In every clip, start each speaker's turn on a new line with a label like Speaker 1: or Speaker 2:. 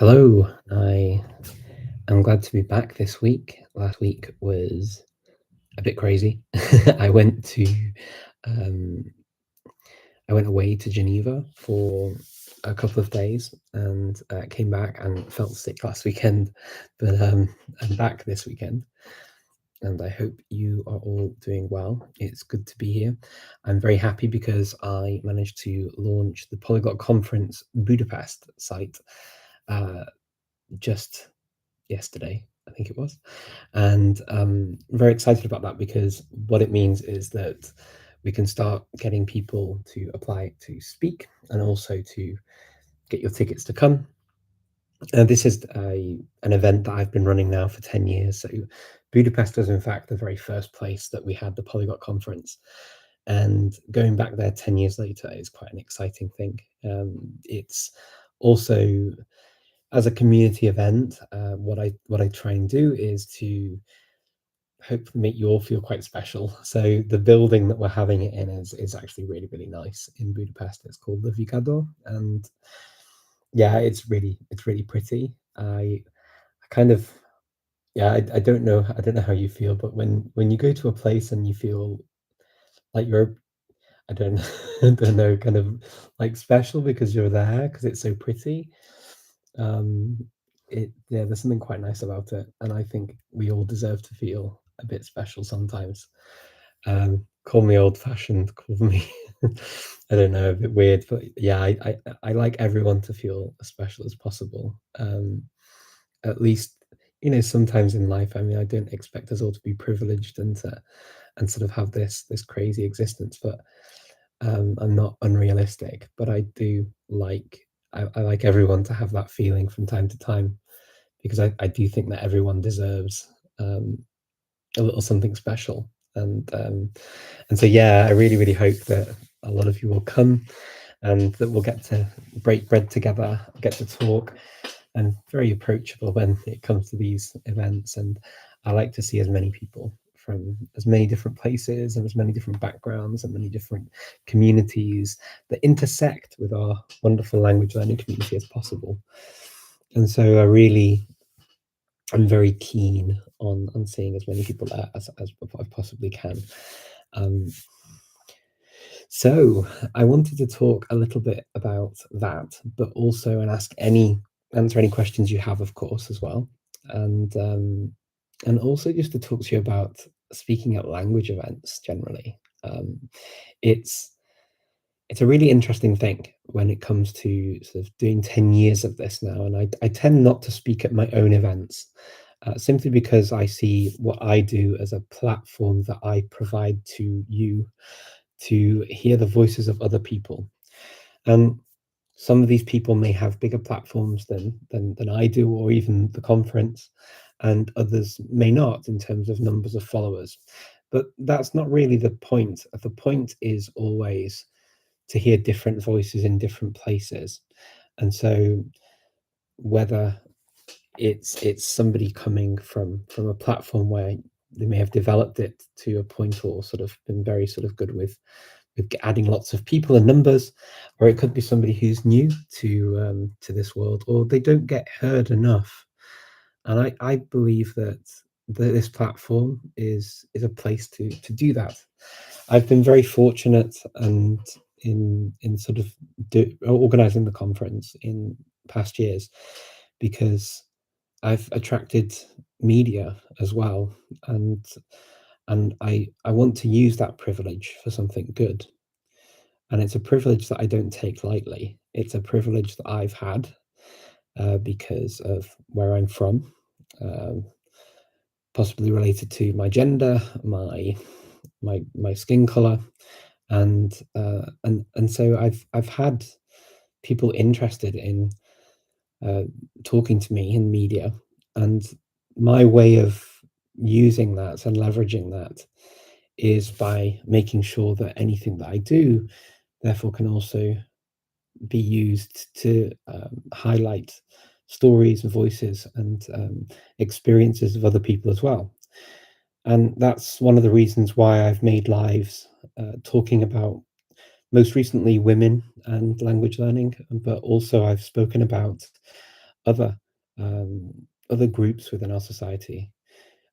Speaker 1: Hello, I am glad to be back this week. Last week was a bit crazy. I went to um, I went away to Geneva for a couple of days and came back and felt sick last weekend, but I'm back this weekend, and I hope you are all doing well. It's good to be here. I'm very happy because I managed to launch the Polyglot Conference Budapest site just yesterday, I think it was. And very excited about that because what it means is that we can start getting people to apply to speak and also to get your tickets to come. And this is an event that I've been running now for 10 years. So Budapest was in fact the very first place that we had the Polyglot conference. And going back there 10 years later is quite an exciting thing. It's also, as a community event, what I try and do is to hopefully make you all feel quite special. So the building that we're having it in is actually really, really nice in Budapest. It's called the Vicador, and yeah, it's really pretty. I kind of yeah, I don't know how you feel, but when you go to a place and you feel like you're I don't I don't know, kind of like special because you're there because it's so pretty. Um, yeah, there's something quite nice about it, and I think we all deserve to feel a bit special sometimes. Call me old-fashioned, call me I don't know, a bit weird, but yeah, I like everyone to feel as special as possible. At least, sometimes in life, I mean, I don't expect us all to be privileged and sort of have this crazy existence, but I'm not unrealistic. But I like everyone to have that feeling from time to time because I do think that everyone deserves a little something special. And so yeah, I really, really hope that a lot of you will come and that we'll get to break bread together, get to talk, and very approachable when it comes to these events. And I like to see as many people from as many different places and as many different backgrounds and many different communities that intersect with our wonderful language learning community as possible. And so I'm very keen on seeing as many people there as I possibly can. Um, so I wanted to talk a little bit about that, but also answer any questions you have, of course, as well, and also just to talk to you about speaking at language events generally. It's it's a really interesting thing when it comes to sort of doing 10 years of this now, and I tend not to speak at my own events. Simply because I see what I do as a platform that I provide to you to hear the voices of other people. And some of these people may have bigger platforms than I do, or even the conference, and others may not in terms of numbers of followers. But that's not really the point. The point is always to hear different voices in different places. And so whether it's somebody coming from a platform where they may have developed it to a point or sort of been very sort of good with adding lots of people and numbers, or it could be somebody who's new to this world, or they don't get heard enough. And I believe that this platform is a place to do that. I've been very fortunate and in sort of organizing the conference in past years because I've attracted media as well, and I want to use that privilege for something good. And it's a privilege that I don't take lightly. It's a privilege that I've had because of where I'm from, um, possibly related to my gender, my skin color, and so I've had people interested in uh, talking to me in media, and my way of using that and leveraging that is by making sure that anything that I do, therefore, can also be used to highlight stories, voices, and experiences of other people as well. And that's one of the reasons why I've made lives talking about most recently women and language learning, but also I've spoken about other um, other groups within our society.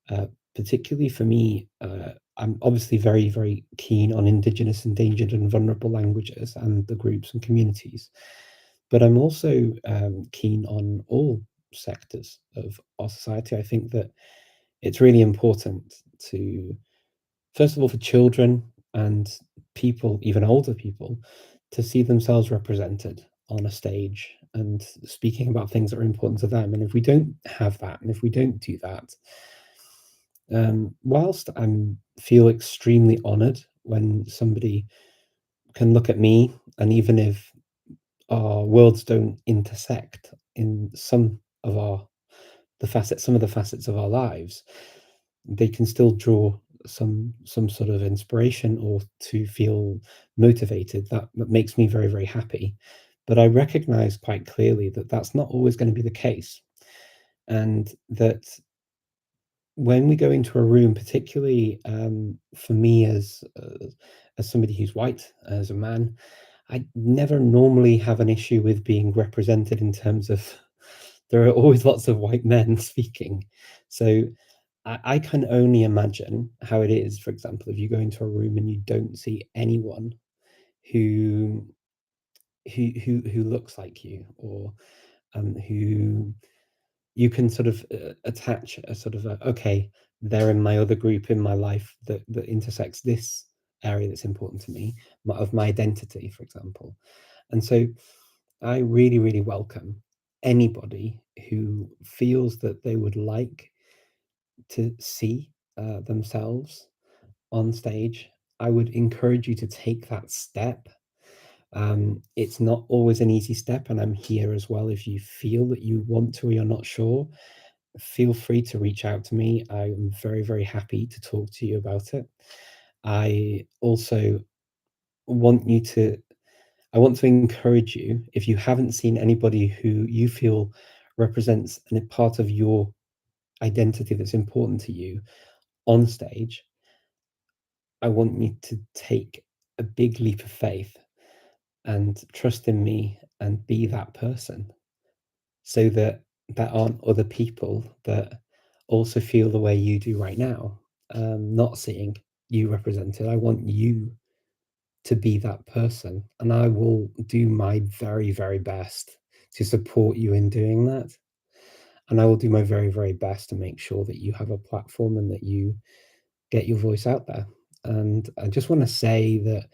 Speaker 1: Uh, Particularly for me, I'm obviously very, very keen on Indigenous, endangered, and vulnerable languages and the groups and communities. But I'm also keen on all sectors of our society. I think that it's really important to, first of all, for children and people, even older people, to see themselves represented on a stage and speaking about things that are important to them. And if we don't have that, and if we don't do that, whilst I feel extremely honoured when somebody can look at me, and even if our worlds don't intersect in some of the facets of our lives, they can still draw some sort of inspiration or to feel motivated. That makes me very, very happy. But I recognize quite clearly that that's not always going to be the case, and that when we go into a room, particularly for me as somebody who's white, as a man, I never normally have an issue with being represented in terms of there are always lots of white men speaking. So I can only imagine how it is, for example, if you go into a room and you don't see anyone who who looks like you, or who you can sort of attach a sort of okay, they're in my other group in my life that intersects this area that's important to me, of my identity, for example. And so I really, really welcome anybody who feels that they would like to see themselves on stage. I would encourage you to take that step. It's not always an easy step, and I'm here as well. If you feel that you want to or you're not sure, feel free to reach out to me. I'm very, very happy to talk to you about it. I also want you to, I want to encourage you, if you haven't seen anybody who you feel represents a part of your identity that's important to you on stage, I want you to take a big leap of faith and trust in me and be that person, so that there aren't other people that also feel the way you do right now, not seeing you represented. I want you to be that person, and I will do my very, very best to support you in doing that. And I will do my very, very best to make sure that you have a platform and that you get your voice out there. And I just want to say that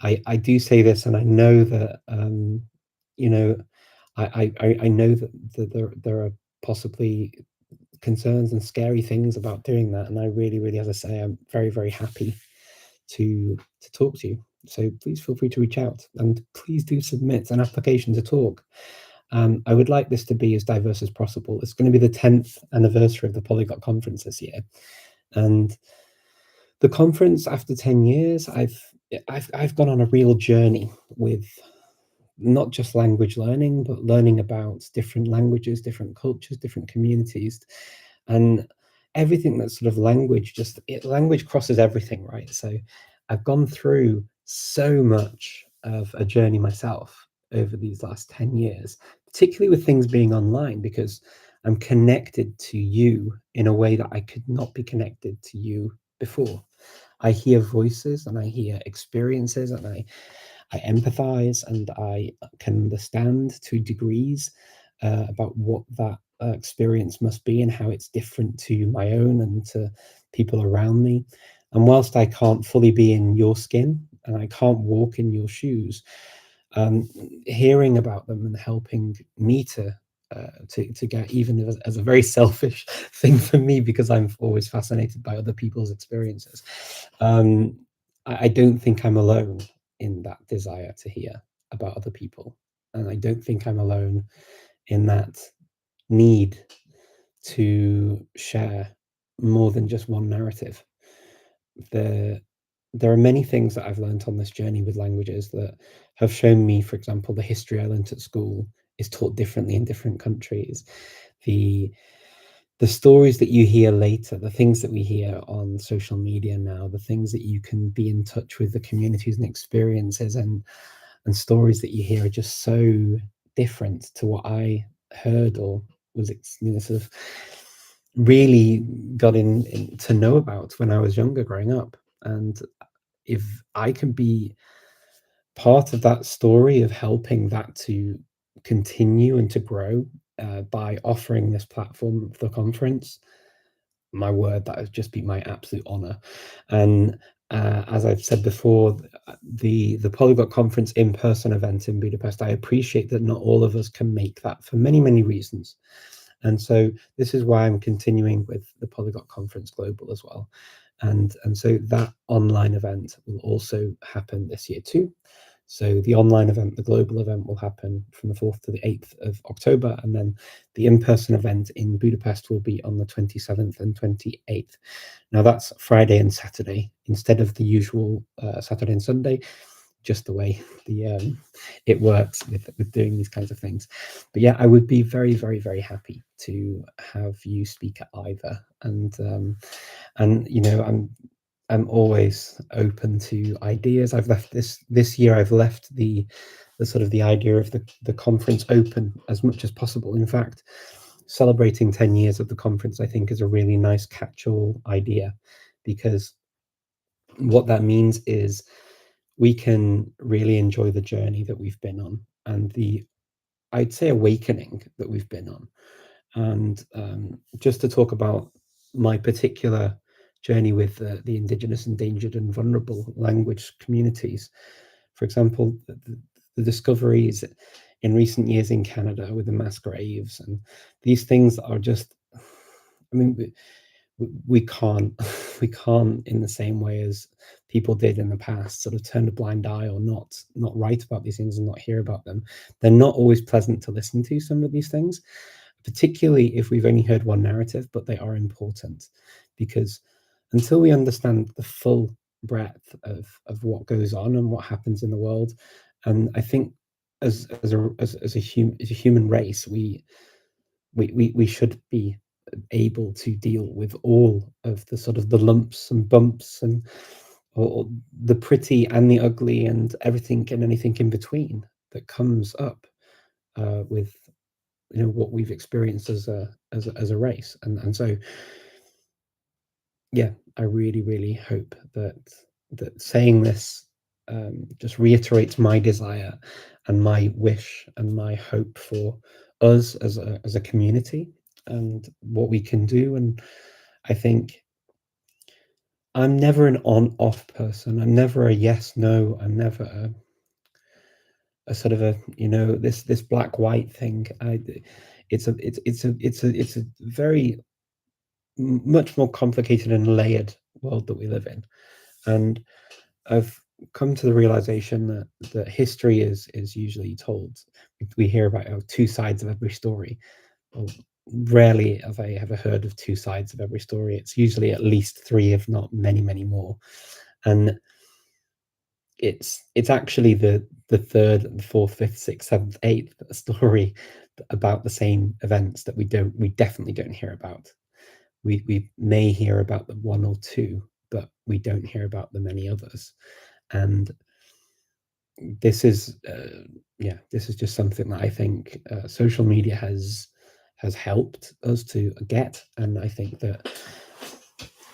Speaker 1: I do say this, and I know that you know I know that there are possibly concerns and scary things about doing that, and I really, really, as I say, I'm very, very happy to talk to you. So please feel free to reach out, and please do submit an application to talk. I would like this to be as diverse as possible. It's going to be the 10th anniversary of the Polyglot Conference this year, and the conference, after 10 years, I've gone on a real journey with not just language learning, but learning about different languages, different cultures, different communities, and everything that's sort of language. Language crosses everything, right? So I've gone through so much of a journey myself over these last 10 years, particularly with things being online, because I'm connected to you in a way that I could not be connected to you before. I hear voices and I hear experiences, and I empathize and I can understand to degrees about what that experience must be and how it's different to my own and to people around me. And whilst I can't fully be in your skin and I can't walk in your shoes, hearing about them and helping me to get, even as a very selfish thing for me, because I'm always fascinated by other people's experiences. I don't think I'm alone in that desire to hear about other people, and I don't think I'm alone in that need to share more than just one narrative. There, there are many things that I've learned on this journey with languages that have shown me, for example, the history I learnt at school is taught differently in different countries. The the stories that you hear later, the things that we hear on social media now, the things that you can be in touch with, the communities and experiences and stories that you hear are just so different to what I heard or sort of really got to know about when I was younger, growing up. And if I can be part of that story of helping that to continue and to grow by offering this platform for the conference, my word, that would just be my absolute honor. And as I've said before, the Polyglot Conference in-person event in Budapest, I appreciate that not all of us can make that for many, many reasons. And so this is why I'm continuing with the Polyglot Conference Global as well. And so that online event will also happen this year too. So the online event, the global event, will happen from the 4th to the 8th of October, and then the in-person event in Budapest will be on the 27th and 28th. Now that's Friday and Saturday instead of the usual Saturday and Sunday, just the way it works with doing these kinds of things. But yeah, I would be very, very, very happy to have you speak at either, and I'm always open to ideas. I've left this year. I've left the sort of the idea of the conference open as much as possible. In fact, celebrating 10 years of the conference, I think, is a really nice catch-all idea, because what that means is we can really enjoy the journey that we've been on and I'd say, awakening that we've been on. And just to talk about my particular journey with the Indigenous, endangered and vulnerable language communities, for example, the discoveries in recent years in Canada with the mass graves, and these things are just, I mean, we can't we can't, in the same way as people did in the past, sort of turn a blind eye or not write about these things and not hear about them. They're not always pleasant to listen to, some of these things, particularly if we've only heard one narrative, but they are important, because until we understand the full breadth of what goes on and what happens in the world, and I think as a human race, we should be able to deal with all of the sort of the lumps and bumps and or the pretty and the ugly and everything and anything in between that comes up with what we've experienced as a race. And so yeah, I really, really hope that saying this just reiterates my desire and my wish and my hope for us as a community and what we can do. And I think I'm never an on-off person. I'm never a yes, no. I'm never a sort of a this black white thing. It's a very much more complicated and layered world that we live in, and I've come to the realization that history is usually told. We hear about two sides of every story. Well, rarely have I ever heard of two sides of every story. It's usually at least three, if not many, many more. And it's actually the third, the fourth, fifth, sixth, seventh, eighth story about the same events that we definitely don't hear about. We may hear about the one or two, but we don't hear about the many others. And this is this is just something that I think social media has helped us to get, and I think that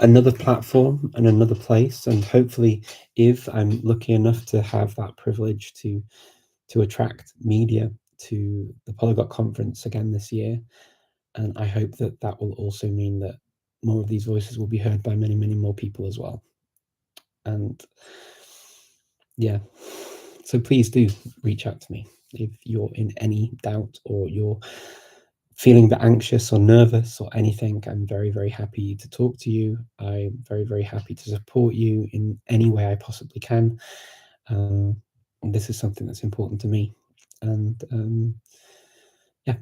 Speaker 1: another platform and another place, and hopefully if I'm lucky enough to have that privilege to attract media to the Polyglot Conference again this year, and I hope that will also mean that more of these voices will be heard by many, many more people as well. And yeah, so please do reach out to me if you're in any doubt or you're feeling a bit anxious or nervous or anything. I'm very, very happy to talk to you. I'm very, very happy to support you in any way I possibly can. This is something that's important to me. And yeah.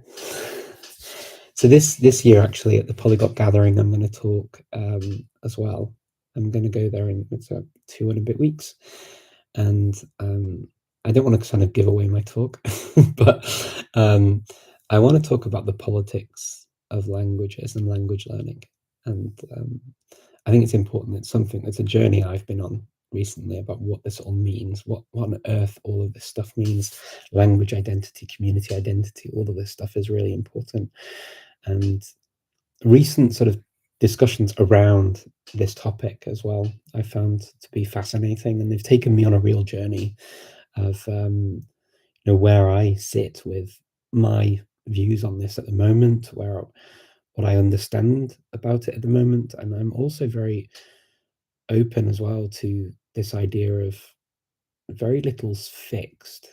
Speaker 1: So this year, actually, at the Polyglot Gathering, I'm going to talk as well. I'm going to go there in 2 and a bit weeks, and I don't want to kind of give away my talk, but I want to talk about the politics of languages and language learning, and I think it's important. It's something that's a journey I've been on recently about what this all means, what on earth all of this stuff means. Language identity, community identity, all of this stuff is really important. And recent sort of discussions around this topic as well, I found to be fascinating, and they've taken me on a real journey of where I sit with my views on this at the moment, where what I understand about it at the moment, and I'm also very open as well to this idea of very little's fixed.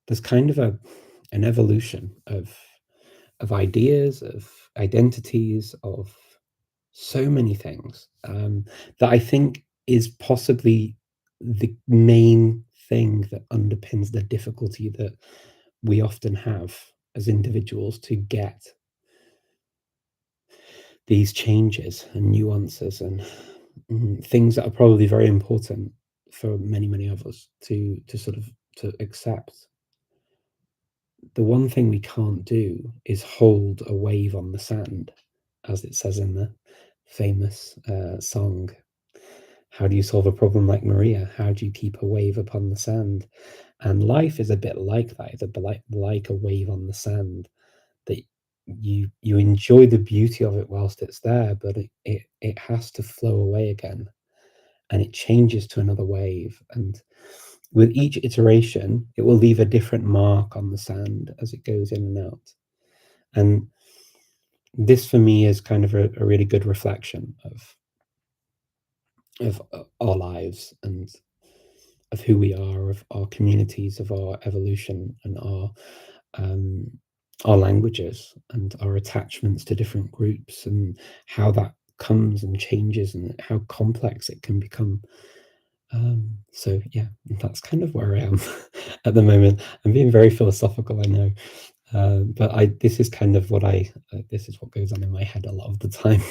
Speaker 1: There's kind of an evolution of ideas, of identities, of so many things that I think is possibly the main thing that underpins the difficulty that we often have as individuals to get these changes and nuances and things that are probably very important for many of us to sort of to accept. The one thing we can't do is hold a wave on the sand, as it says in the famous song. How do you solve a problem like Maria? How do you keep a wave upon the sand? And life is a bit like that. It's a bit like a wave on the sand, that you enjoy the beauty of it whilst it's there, but it has to flow away again, and it changes to another wave. And with each iteration, it will leave a different mark on the sand as it goes in and out. And this for me is kind of a really good reflection of our lives and of who we are, of our communities, of our evolution, and our languages and our attachments to different groups, and how that comes and changes and how complex it can become. So yeah, that's kind of where I am at the moment. I'm being very philosophical, I know, but this is kind of what this is what goes on in my head a lot of the time.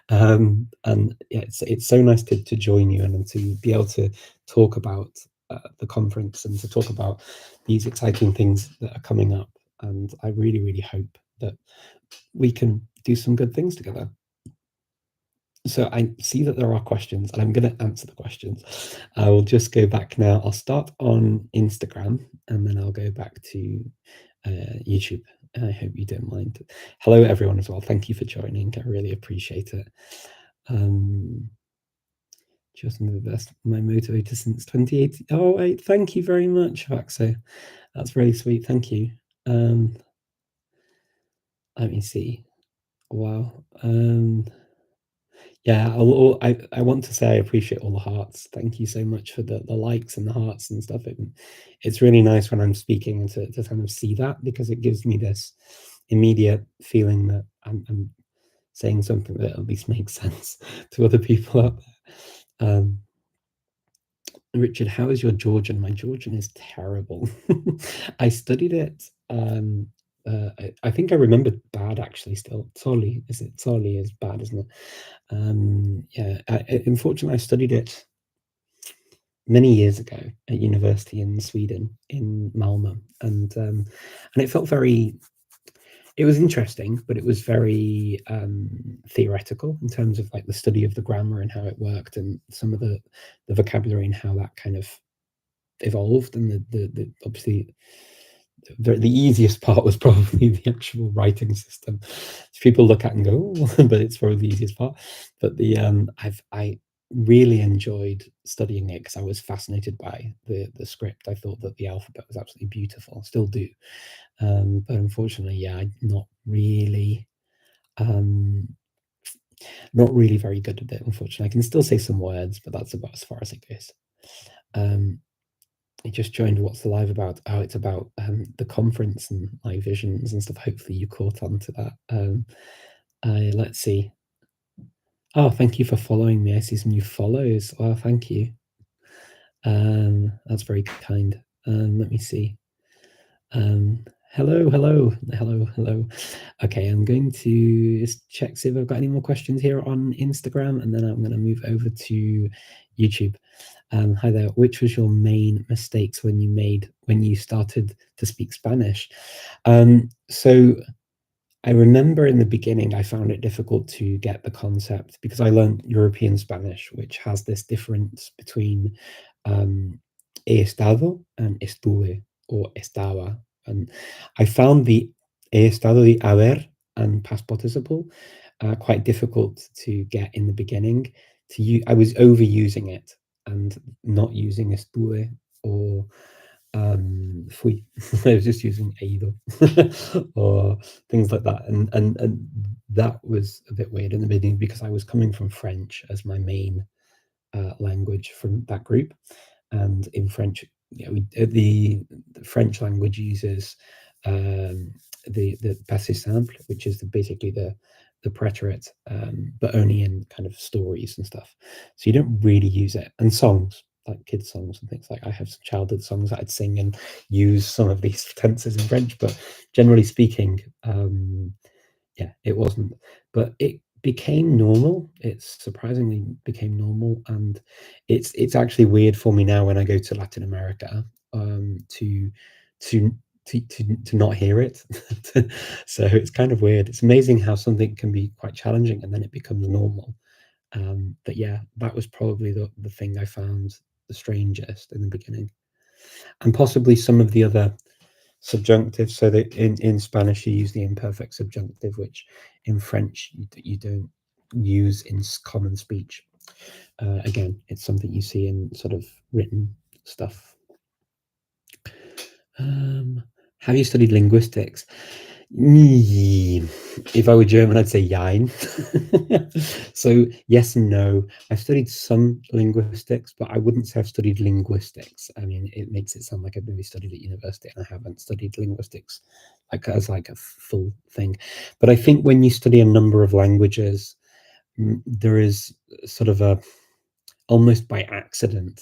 Speaker 1: And yeah, it's so nice to join you and to be able to talk about the conference and to talk about these exciting things that are coming up. And I really hope that we can do some good things together. So I see that there are questions, and I'm going to answer the questions. I will just go back now. I'll start on Instagram, and then I'll go back to YouTube. I hope you don't mind. Hello, everyone, as well. Thank you for joining. I really appreciate it. Just the best, my motivator since 2018. Oh, wait, thank you very much, Vaxo. That's really sweet. Thank you. Let me see. Wow. Yeah, I want to say I appreciate all the hearts. Thank you so much for the likes and the hearts and stuff. It's really nice when I'm speaking and to kind of see that, because it gives me this immediate feeling that I'm saying something that at least makes sense to other people out there. Richard, how is your Georgian? My Georgian is terrible. I studied it. I think I remembered bad, actually. Still, Tsoli, is it? Tsoli is bad, isn't it? Yeah. Unfortunately, I studied it many years ago at university in Sweden, in Malmö, and it felt very. It was interesting, but it was very theoretical in terms of like the study of the grammar and how it worked, and some of the vocabulary and how that kind of evolved. And the obviously the easiest part was probably the actual writing system. People look at and go, oh, but it's probably the easiest part. But I really enjoyed studying it because I was fascinated by the script. I thought that the alphabet was absolutely beautiful. Still do. But unfortunately, yeah, I'm not really very good at it, unfortunately. I can still say some words, but that's about as far as it goes. I just joined What's the Live about? Oh, it's about the conference and my visions and stuff. Hopefully you caught on to that. Let's see. Oh, thank you for following me. I see some new follows. Well, thank you. That's very kind. Let me see. Hello. Okay, I'm going to just check, see if I've got any more questions here on Instagram, and then I'm going to move over to YouTube. Hi there. Which was your main mistakes when you started to speak Spanish? So I remember in the beginning, I found it difficult to get the concept because I learned European Spanish, which has this difference between he estado and estuve or estaba. And I found the he estado, the haber, and past participle quite difficult to get in the beginning. I was overusing it and not using estuve or fui. I was just using he ido or things like that, and that was a bit weird in the beginning because I was coming from French as my main language from that group, and in French, the French language uses um, the passé simple, which is basically the preterite, but only in kind of stories and stuff. So you don't really use it. And songs, like kids' songs and things like I have some childhood songs that I'd sing and use some of these tenses in French, but generally speaking, yeah, it wasn't. But it became normal. It surprisingly became normal, and it's actually weird for me now when I go to Latin America to to to not hear it. So it's kind of weird. It's amazing how something can be quite challenging and then it becomes normal. But yeah, that was probably the thing I found the strangest in the beginning, and possibly some of the other subjunctive. So that in Spanish you use the imperfect subjunctive, which in French you don't use in common speech. Again, it's something you see in sort of written stuff. Um, have you studied linguistics? If I were German, I'd say Jein. So yes and no. I've studied some linguistics, but I wouldn't say I've studied linguistics. I mean, it makes it sound like I've maybe studied at university, and I haven't studied linguistics like as like a full thing. But I think when you study a number of languages, there is sort of a almost by accident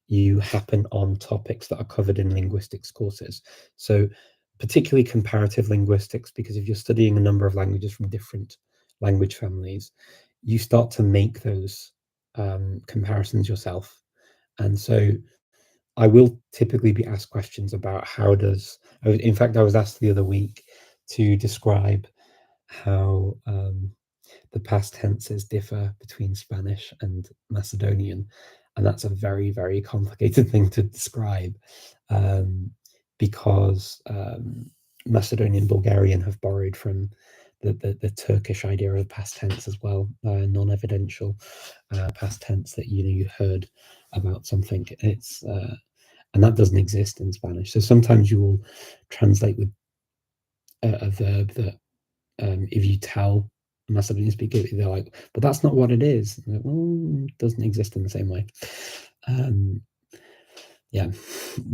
Speaker 1: you happen on topics that are covered in linguistics courses. So particularly comparative linguistics, because if you're studying a number of languages from different language families, you start to make those comparisons yourself. And so I will typically be asked questions about in fact, I was asked the other week to describe how the past tenses differ between Spanish and Macedonian, and that's a very, very complicated thing to describe um, because Macedonian Bulgarian have borrowed from the Turkish idea of past tense as well, non-evidential past tense that you heard about something. It's and that doesn't exist in Spanish. So sometimes you will translate with a verb that if you tell a Macedonian speaker, they're like, but that's not what it is. Like, well, it doesn't exist in the same way. Yeah,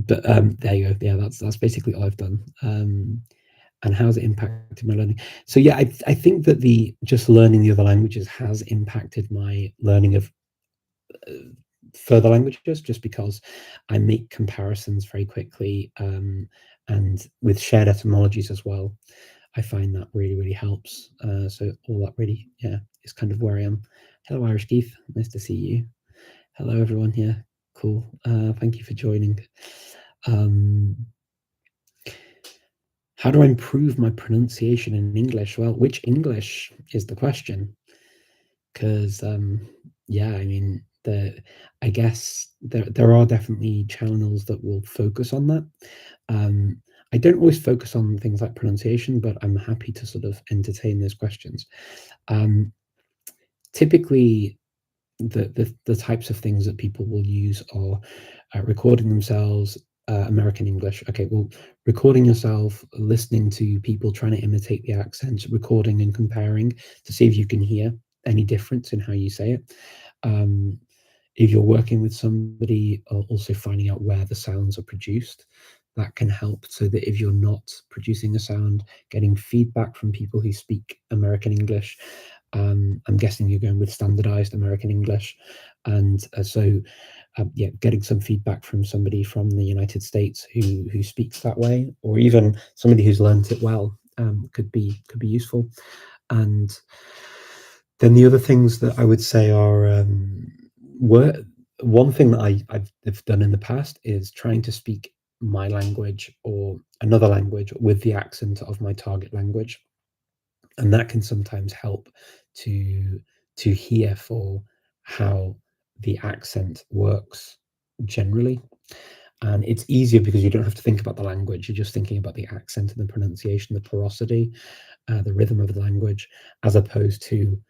Speaker 1: but there you go. Yeah, that's basically all I've done. And how's it impacted my learning? So yeah, I think that the just learning the other languages has impacted my learning of further languages, just because I make comparisons very quickly, and with shared etymologies as well. I find that really, really helps. So all that really, yeah, is kind of where I am. Hello, Irish Keith. Nice to see you. Hello, everyone here. Cool. Thank you for joining. How do I improve my pronunciation in English? Well, which English is the question? Because, yeah, I mean, I guess there are definitely channels that will focus on that. I don't always focus on things like pronunciation, but I'm happy to sort of entertain those questions. Typically, the types of things that people will use are recording themselves, American English. Okay, well, recording yourself, listening to people trying to imitate the accent, recording and comparing to see if you can hear any difference in how you say it. If you're working with somebody, also finding out where the sounds are produced. That can help, so that if you're not producing a sound, getting feedback from people who speak American English. I'm guessing you're going with standardized American English, and yeah, getting some feedback from somebody from the United States who speaks that way, or even somebody who's learnt it well, could be useful. And then the other things that I would say are one thing that I've done in the past is trying to speak my language or another language with the accent of my target language. and that can sometimes help to hear for how the accent works generally. And it's easier because you don't have to think about the language. You're just thinking about the accent and the pronunciation, the porosity, the rhythm of the language, as opposed to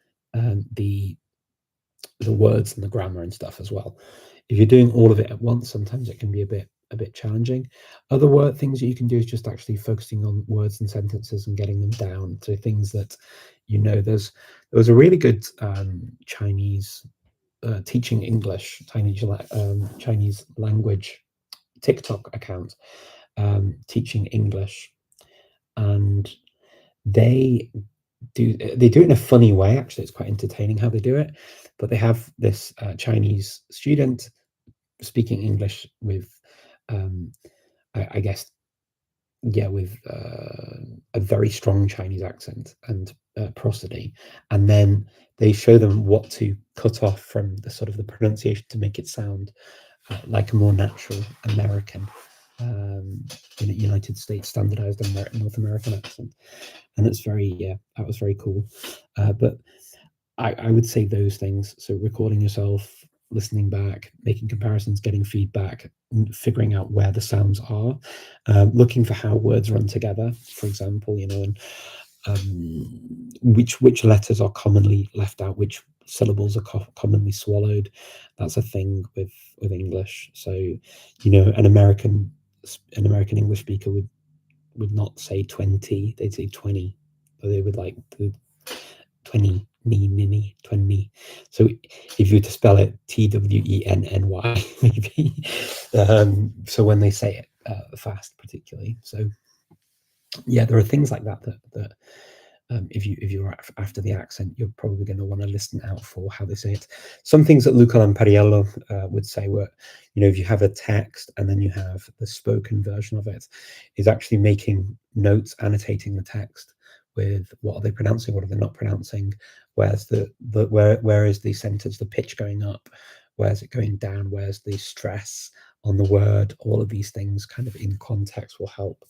Speaker 1: the words and the grammar and stuff as well. If you're doing all of it at once, sometimes it can be a bit challenging. Other things that you can do is just actually focusing on words and sentences and getting them down to things that there was a really good Chinese teaching English Chinese language TikTok account teaching English, and they do it in a funny way. Actually, it's quite entertaining how they do it. But they have this Chinese student speaking English with, I guess, with a very strong Chinese accent and prosody, and then they show them what to cut off from the sort of the pronunciation to make it sound like a more natural American, United States standardized North American accent, and that was very cool. But I would say those things. So recording yourself, listening back, making comparisons, getting feedback, figuring out where the sounds are, looking for how words run together, for example, and which letters are commonly left out, which syllables are commonly swallowed. That's a thing with English. So, an American English speaker would not say 20, they'd say 20. Or they would like the 20 nini 20. So if you were to spell it TWENNY, maybe. So when they say it fast, particularly. So yeah, there are things like that if you're after the accent, you're probably going to want to listen out for how they say it. Some things that Luca Lampariello would say were, if you have a text and then you have the spoken version of it, is actually making notes, annotating the text with what are they pronouncing, what are they not pronouncing, where's where is the sentence, the pitch going up, where's it going down, where's the stress on the word. All of these things kind of in context will help,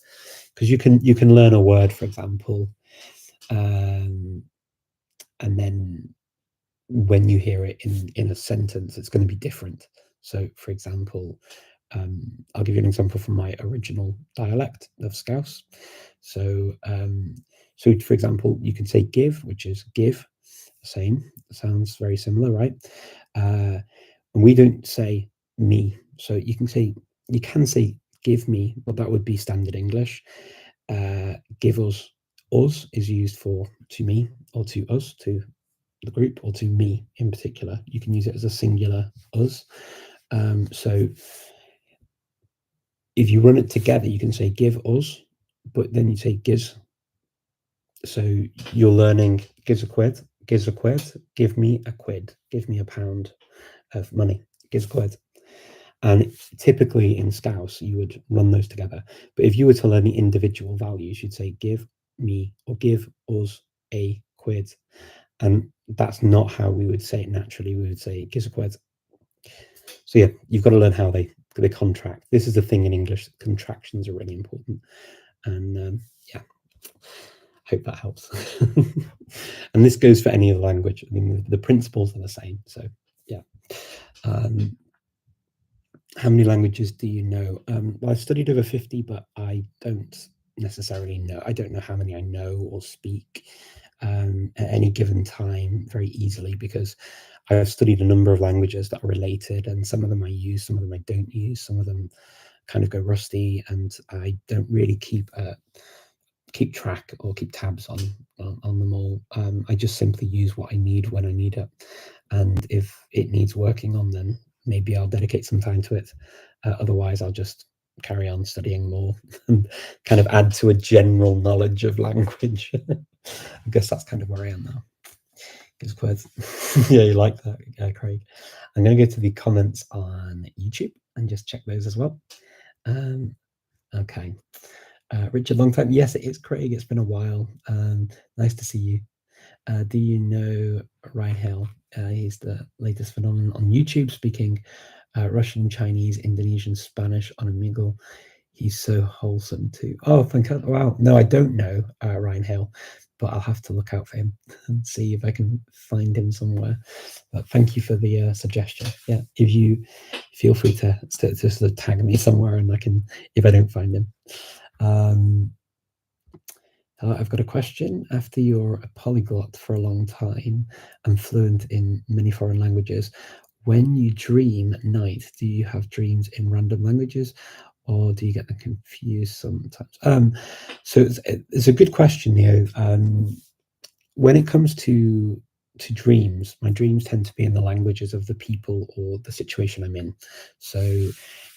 Speaker 1: because you can learn a word, for example, and then when you hear it in a sentence, it's going to be different. So, for example, I'll give you an example from my original dialect of Scouse. So, for example, you can say give, which is give, same, sounds very similar, right? And we don't say me. So you can say give me, but that would be standard English. Give us is used for to me or to us, to the group, or to me in particular. You can use it as a singular us. So if you run it together, you can say give us, but then you say giz. So you're learning giz a quid, give me a quid, give me a pound of money, giz a quid. And typically in Scouse, you would run those together. But if you were to learn the individual values, you'd say give me or give us a quid. And that's not how we would say it naturally. We would say giz a quid. So yeah, you've got to learn how they contract. This is the thing in English. Contractions are really important. And yeah, hope that helps. And this goes for any other language. I mean, the principles are the same. So yeah. How many languages do you know? Well, I've studied over 50, but I don't necessarily know. I don't know how many I know or speak at any given time very easily, because I've studied a number of languages that are related, and some of them I use, some of them I don't use, some of them kind of go rusty, and I don't really keep track or keep tabs on them all. I just simply use what I need when I need it, and if it needs working on, then maybe I'll dedicate some time to it. Otherwise, I'll just carry on studying more and kind of add to a general knowledge of language. I guess that's kind of where I am now. It's quite, yeah, you like that, Craig. I'm going to go to the comments on YouTube and just check those as well. Okay. Richard, long time. Yes, it is, Craig. It's been a while. Nice to see you. Do you know Ryan Hale? He's the latest phenomenon on YouTube, speaking Russian, Chinese, Indonesian, Spanish on Omegle. He's so wholesome too. Oh, fantastic. Wow. No, I don't know Ryan Hale, but I'll have to look out for him and see if I can find him somewhere. But thank you for the suggestion. Yeah, if you feel free to sort of tag me somewhere, and I can, if I don't find him. I've got a question. After you're a polyglot for a long time and fluent in many foreign languages, when you dream at night, do you have dreams in random languages, or do you get them confused sometimes? So it's a good question, Neo. When it comes to dreams, my dreams tend to be in the languages of the people or the situation I'm in. So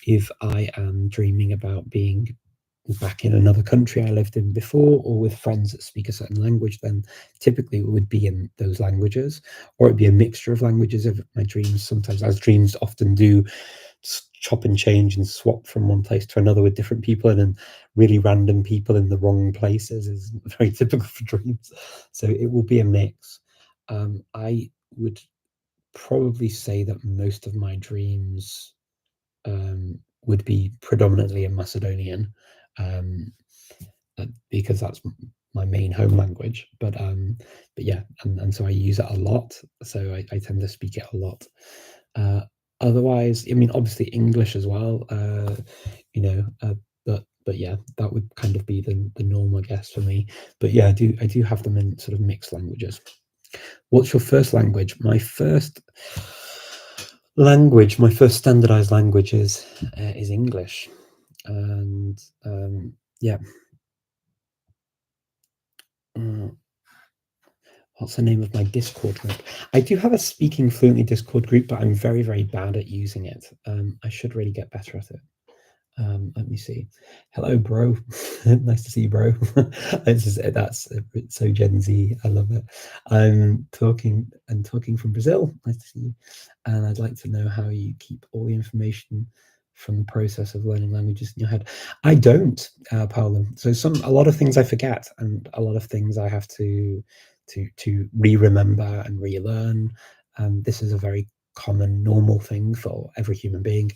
Speaker 1: if I am dreaming about being back in another country I lived in before, or with friends that speak a certain language, then typically it would be in those languages, or it'd be a mixture of languages of my dreams. Sometimes, as dreams often do, chop and change and swap from one place to another with different people, and then really random people in the wrong places is very typical for dreams. So it will be a mix. I would probably say that most of my dreams would be predominantly in Macedonian, because that's my main home language. But yeah, and so I use it a lot. So I tend to speak it a lot. Otherwise, I mean, obviously English as well. You know, but yeah, that would kind of be the norm, I guess, for me. But yeah, I do have them in sort of mixed languages. What's your first language? My first standardized language is English, and yeah. What's the name of my Discord group? I do have a Speaking Fluently Discord group, but I'm very, very bad at using it. I should really get better at it. Let me see. Hello, bro. Nice to see you, bro. That's so Gen Z. I love it. I'm talking from Brazil. Nice to see you. And I'd like to know how you keep all the information from the process of learning languages in your head. I don't, Paolo. So a lot of things I forget, and a lot of things I have to re-remember and relearn. This is a very common, normal thing for every human being.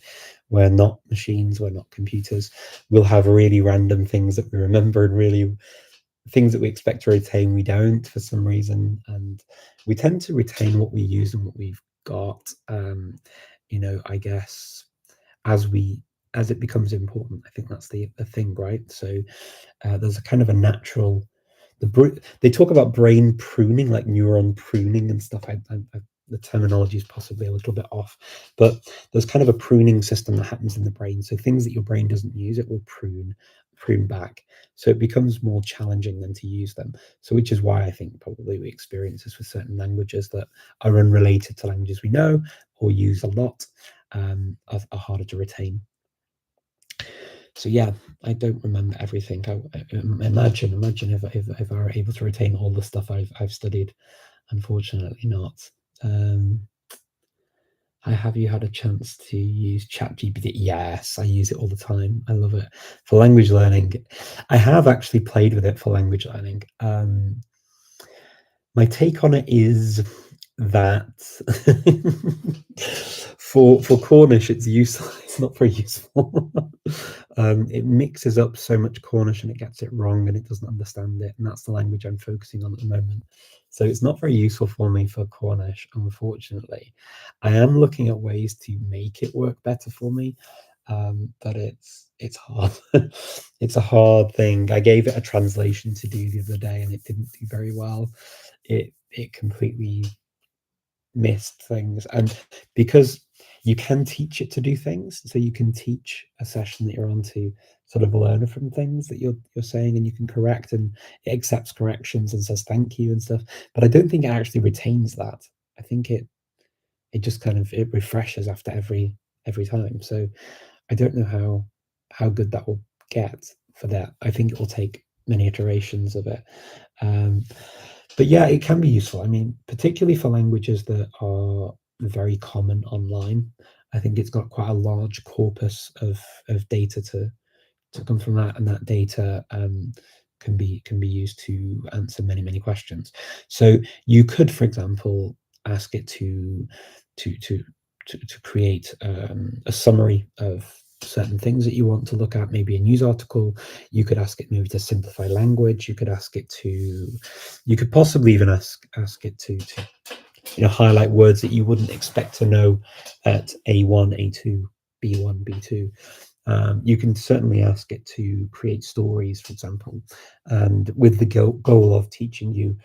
Speaker 1: We're not machines, we're not computers. We'll have really random things that we remember, and really things that we expect to retain we don't for some reason, and we tend to retain what we use and what we've got. You know, I guess as it becomes important, I think that's the thing, right? So there's a kind of a natural, they talk about brain pruning, like neuron pruning and stuff. The terminology is possibly a little bit off, but there's kind of a pruning system that happens in the brain. So things that your brain doesn't use, it will prune back. So it becomes more challenging than to use them. So which is why I think probably we experience this with certain languages that are unrelated to languages we know or use a lot, are harder to retain. So yeah, I don't remember everything. I imagine if I were able to retain all the stuff I've studied. Unfortunately not. Have you had a chance to use ChatGPT? Yes, I use it all the time. I love it for language learning. I have actually played with it for language learning. My take on it is that for Cornish, it's useless. It's not very useful. It mixes up so much Cornish and it gets it wrong and it doesn't understand it. And that's the language I'm focusing on at the moment. So it's not very useful for me for Cornish, unfortunately. I am looking at ways to make it work better for me, but it's hard. It's a hard thing. I gave it a translation to do the other day and it didn't do very well. It completely missed things, and because you can teach it to do things, so you can teach a session that you're on to sort of learn from things that you're saying, and you can correct, and it accepts corrections and says thank you and stuff. But I don't think it actually retains that. I think it just kind of, it refreshes after every time. So I don't know how good that will get for that. I think it will take many iterations of it. But yeah, it can be useful. I mean, particularly for languages that are very common online. I think it's got quite a large corpus of data to come from that, and that data can be used to answer many questions. So you could, for example, ask it to create a summary of certain things that you want to look at, maybe a news article. You could ask it maybe to simplify language. You could ask it to, you could possibly even ask it to highlight words that you wouldn't expect to know at A1, A2, B1, B2. You can certainly ask it to create stories, for example, and with the goal of teaching you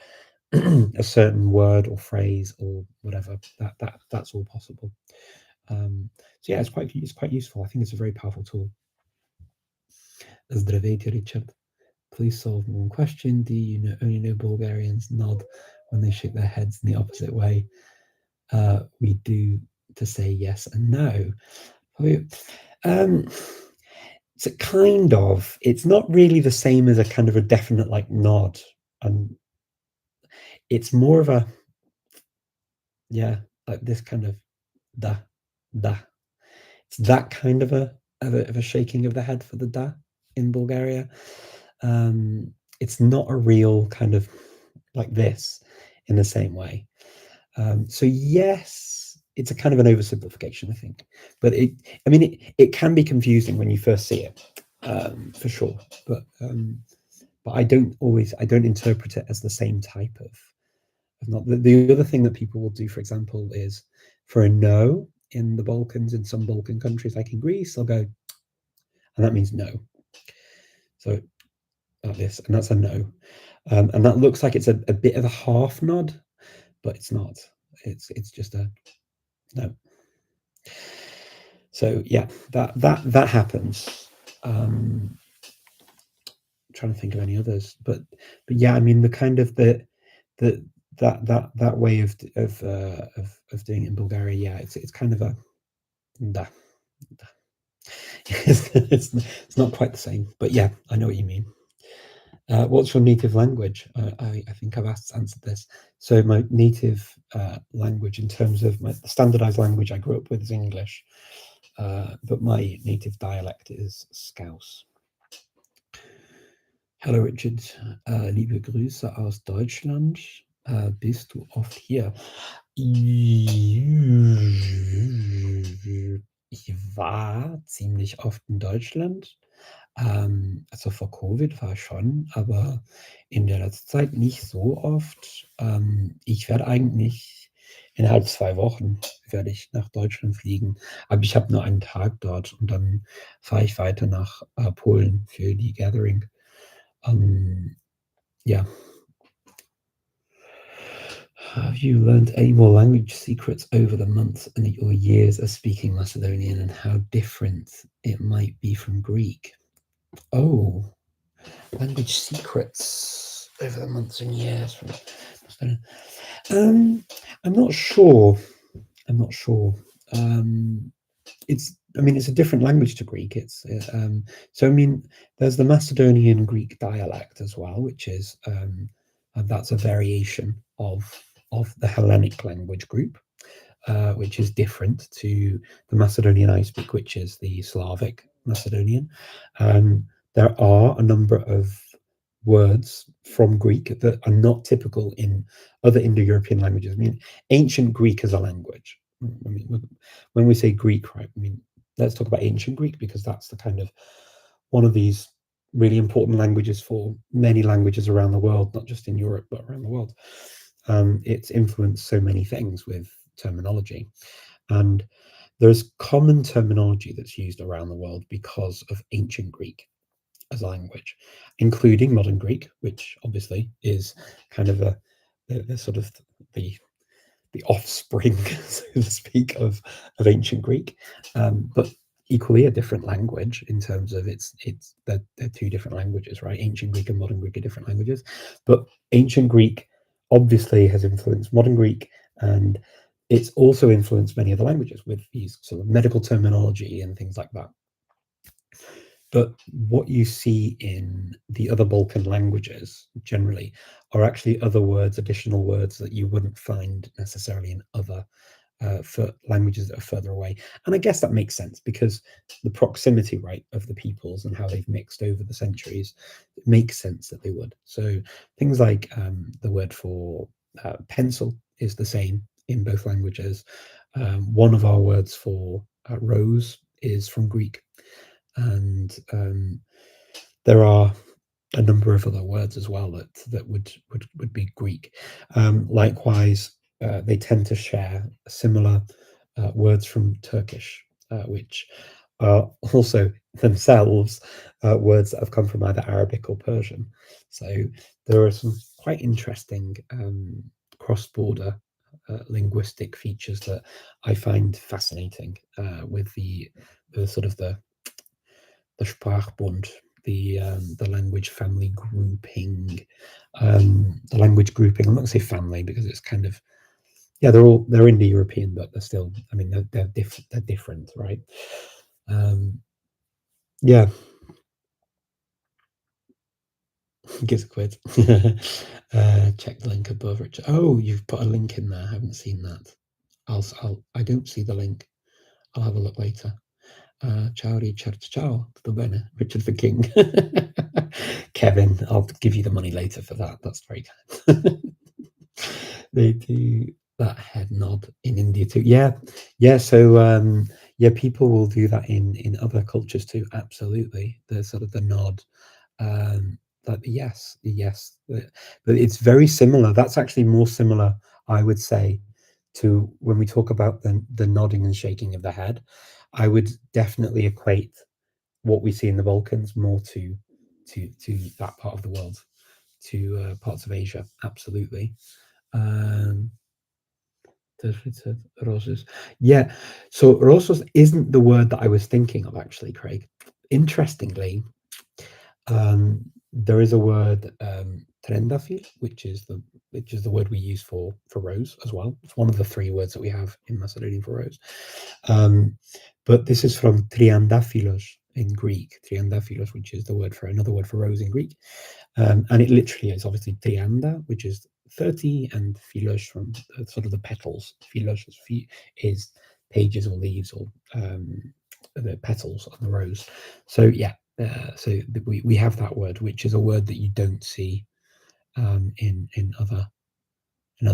Speaker 1: a certain word or phrase or whatever. That's all possible. So yeah, it's quite useful. I think it's a very powerful tool. Здравейте, Richard. Please solve one question. Do you only know Bulgarians nod when they shake their heads in the opposite way? We do to say yes and no. It's a kind of, it's not really the same as a kind of a definite like nod. And it's more of a, yeah, like this kind of da, da. It's that kind of a shaking of the head for the da in Bulgaria. It's not a real kind of like this in the same way. So yes, it's a kind of an oversimplification, I think. But it can be confusing when you first see it, for sure. But I don't interpret it as the same type of not. The other thing that people will do, for example, is for a no in the Balkans, in some Balkan countries, like in Greece, they'll go, and that means no. So like this, and that's a no. And that looks like it's a bit of a half nod, but it's not. It's just a no. So yeah, that happens. Trying to think of any others, but yeah, I mean the kind of that way of doing it in Bulgaria, yeah, it's kind of a da. It's not quite the same, but yeah, I know what you mean. What's your native language? I think I've answered this. So my native language, in terms of the standardized language I grew up with, is English, but my native dialect is Scouse. Hallo Richard, liebe Grüße aus Deutschland. Bist du oft hier? Ich war ziemlich oft in Deutschland. Also vor Covid war ich schon, aber in der letzten Zeit nicht so oft. Ich werde eigentlich innerhalb 2 Wochen werde ich nach Deutschland fliegen, aber ich habe nur einen Tag dort und dann fahre ich weiter nach Polen für die Gathering. Yeah. Have you learned any more language secrets over the months or years of speaking Macedonian, and how different it might be from Greek? Oh, language secrets over the months and years from Macedonian. I'm not sure. It's a different language to Greek. There's the Macedonian Greek dialect as well, which is that's a variation of the Hellenic language group, which is different to the Macedonian I speak, which is the Slavic Macedonian. There are a number of words from Greek that are not typical in other Indo-European languages. Ancient Greek is a language. When we say Greek, right, let's talk about ancient Greek, because that's the kind of one of these really important languages for many languages around the world, not just in Europe, but around the world. It's influenced so many things with terminology. And there's common terminology that's used around the world because of ancient Greek as a language, including modern Greek, which obviously is kind of the sort of the offspring, so to speak, of ancient Greek, but equally a different language in terms of they're two different languages, right? Ancient Greek and modern Greek are different languages, but ancient Greek obviously has influenced modern Greek, and it's also influenced many other languages with these sort of medical terminology and things like that. But what you see in the other Balkan languages generally are actually other words, additional words that you wouldn't find necessarily in other for languages that are further away. And I guess that makes sense, because the proximity, right, of the peoples and how they've mixed over the centuries, it makes sense that they would. So things like the word for pencil is the same in both languages. One of our words for rose is from Greek, and there are a number of other words as well that would be Greek. Likewise, they tend to share similar words from Turkish, which are also themselves words that have come from either Arabic or Persian. So there are some quite interesting cross-border linguistic features that I find fascinating with the sort of the Sprachbund, the language family grouping, the language grouping. I'm not going to say family because it's kind of, yeah, they're Indo-European, but they're still, I mean, they're different. They're different, right? Yeah, gives a quid. Check the link above, Richard. Oh, you've put a link in there. I haven't seen that. I don't see the link. I'll have a look later. Ciao Richard, ciao, tutto bene? Richard the King. Kevin, I'll give you the money later for that. That's very kind. They do that head nod in India too. Yeah. So yeah, people will do that in other cultures too. Absolutely, the sort of the nod, like the yes, but it's very similar. That's actually more similar, I would say, to when we talk about the nodding and shaking of the head. I would definitely equate what we see in the Balkans more to that part of the world, to parts of Asia. Absolutely. Um, Roses. Yeah. So rosas isn't the word that I was thinking of actually, Craig. Interestingly, there is a word trendafil, which is the word we use for rose as well. It's one of the three words that we have in Macedonian for rose. But this is from triandaphilos in Greek. Triandaphilos, which is the word for another word for rose in Greek. And it literally is obviously trianda, which is 30, and philos from sort of the petals. Philos is pages or leaves or the petals on the rose. So yeah, so we have that word, which is a word that you don't see in other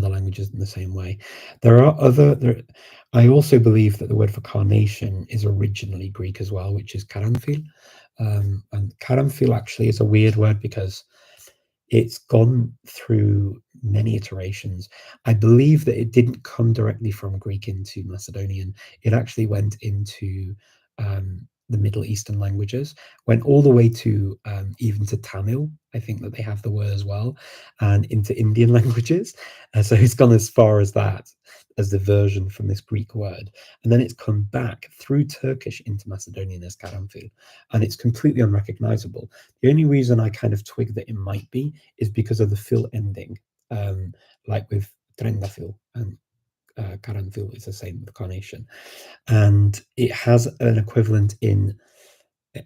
Speaker 1: languages in the same way. I also believe that the word for carnation is originally Greek as well, which is karanfil. And karanfil actually is a weird word because it's gone through many iterations. I believe that it didn't come directly from Greek into Macedonian. It actually went into the Middle Eastern languages, went all the way to even to Tamil. I think that they have the word as well, and into Indian languages. So it's gone as far as that, as the version from this Greek word. And then it's come back through Turkish into Macedonian as karanfil, and it's completely unrecognizable. The only reason I kind of twig that it might be is because of the fil ending, like with trendafil and karanfil is the same with carnation, and it has an equivalent in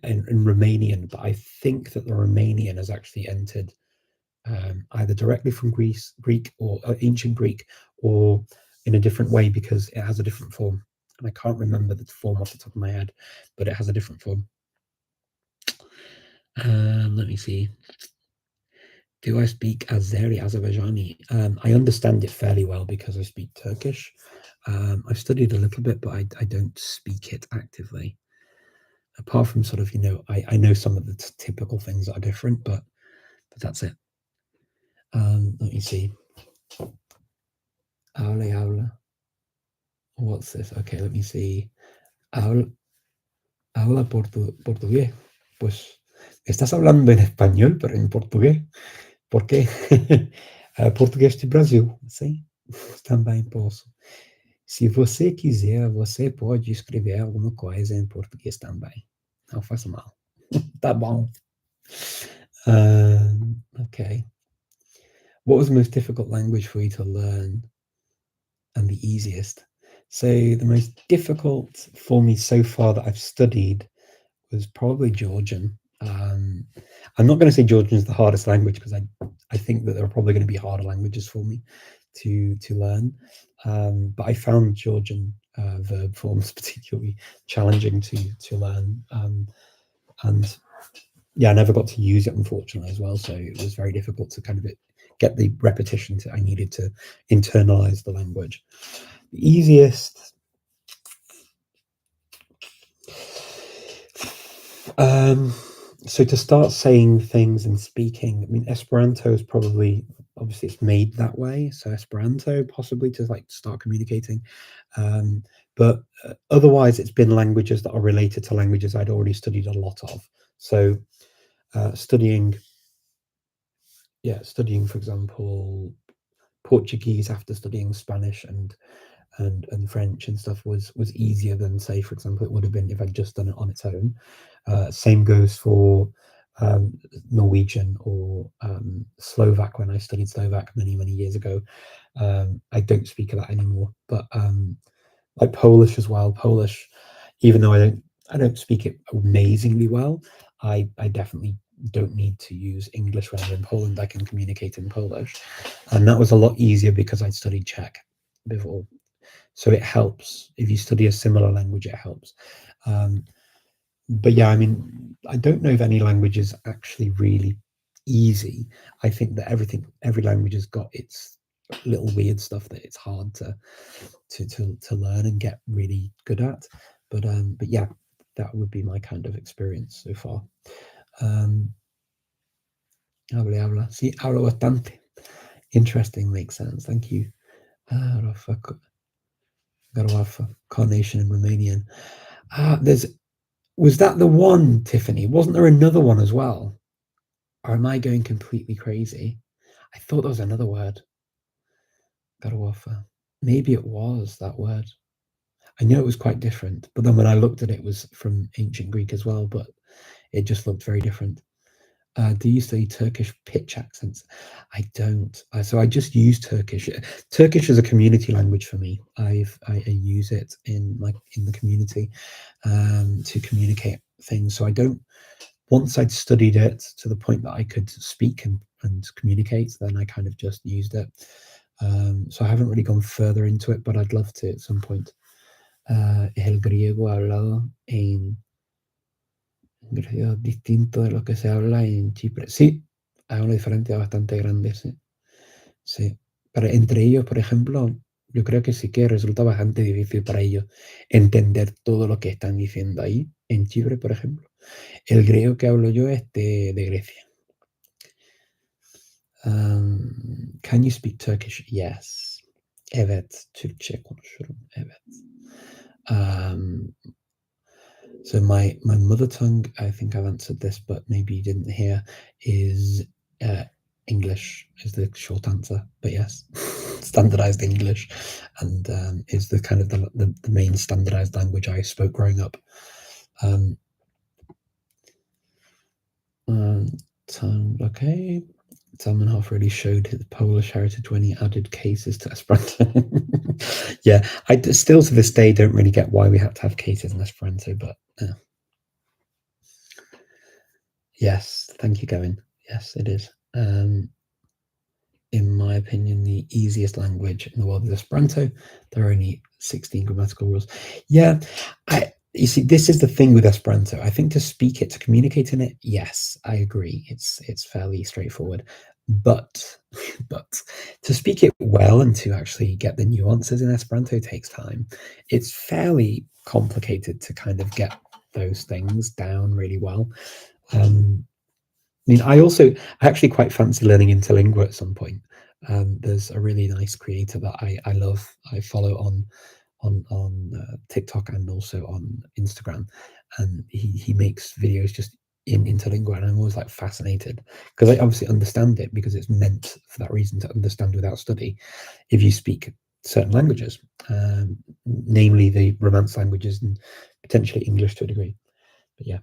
Speaker 1: Romanian, but I think that the Romanian has actually entered either directly from Greek or ancient Greek, or in a different way because it has a different form. And I can't remember the form off the top of my head, but it has a different form. Let me see. Do I speak Azeri, Azerbaijani? I understand it fairly well because I speak Turkish. I've studied a little bit, but I don't speak it actively. Apart from sort of, I know some of the typical things that are different, but that's it. Let me see. Habla. What's this? Okay, let me see. Habla portugués. Pues estás hablando en español, pero en portugués. ¿Por qué? Português de Brasil, sim? Também posso. Se você quiser, você pode escrever alguma coisa em português também. Não faça mal. Tá bom. Okay. What was the most difficult language for you to learn and the easiest? So the most difficult for me so far that I've studied was probably Georgian. I'm not going to say Georgian is the hardest language because I think that there are probably going to be harder languages for me to learn. But I found Georgian verb forms particularly challenging to learn. And yeah, I never got to use it, unfortunately, as well. So it was very difficult to kind of get the repetition I needed to internalize the language. The easiest, So to start saying things and speaking, I mean, Esperanto is probably, obviously it's made that way. So Esperanto possibly to like start communicating. But otherwise it's been languages that are related to languages I'd already studied a lot of. So studying, for example, Portuguese after studying Spanish and French and stuff was easier than, say, for example, it would have been if I'd just done it on its own. Same goes for Norwegian or Slovak. When I studied Slovak many years ago, I don't speak that anymore. But like Polish as well. Polish, even though I don't speak it amazingly well, I definitely don't need to use English when I'm in Poland. I can communicate in Polish, and that was a lot easier because I'd studied Czech before. So it helps if you study a similar language. It helps. But yeah, I mean, I don't know if any language is actually really easy. I think that every language has got its little weird stuff that it's hard to learn and get really good at. But yeah, that would be my kind of experience so far. Habla. Sí, hablo bastante. Interesting, makes sense. Thank you. Garwafa, carnation in Romanian. Was that the one, Tiffany? Wasn't there another one as well? Or am I going completely crazy? I thought there was another word. Garwafa. Maybe it was that word. I knew it was quite different, but then when I looked at it, it was from ancient Greek as well, but it just looked very different. Do you study Turkish pitch accents? I don't. So I just use Turkish. Turkish is a community language for me. I use it in the community to communicate things. So I don't. Once I'd studied it to the point that I could speak and communicate, then I kind of just used it. So I haven't really gone further into it, but I'd love to at some point. El griego hablado en distinto de lo que se habla en Chipre. Sí, hay una diferencia bastante grande, sí. Sí. Pero entre ellos, por ejemplo, yo creo que sí que resulta bastante difícil para ellos entender todo lo que están diciendo ahí, en Chipre, por ejemplo. El griego que hablo yo es de Grecia. Can you speak Turkish? Yes. Evet, Türkçe konuşurum. Evet. So my mother tongue, I think I've answered this, but maybe you didn't hear, is English is the short answer. But yes, standardized English, and is the kind of the main standardized language I spoke growing up. Okay. Zamenhof really showed his Polish heritage when he added cases to Esperanto. Yeah, I still to this day don't really get why we had to have cases in Esperanto, but yes, thank you, Gavin. Yes, it is. In my opinion, the easiest language in the world is Esperanto. There are only 16 grammatical rules. Yeah, you see, this is the thing with Esperanto. I think to speak it, to communicate in it, yes, I agree. It's fairly straightforward. But to speak it well and to actually get the nuances in Esperanto takes time. It's fairly complicated to kind of get those things down really well. I mean, I actually quite fancy learning Interlingua at some point. There's a really nice creator that I love. I follow on TikTok and also on Instagram, and he makes videos just in Interlingua, and I'm always like fascinated because I obviously understand it because it's meant for that reason, to understand without study. If you speak certain languages, namely the Romance languages and potentially English to a degree, but yeah.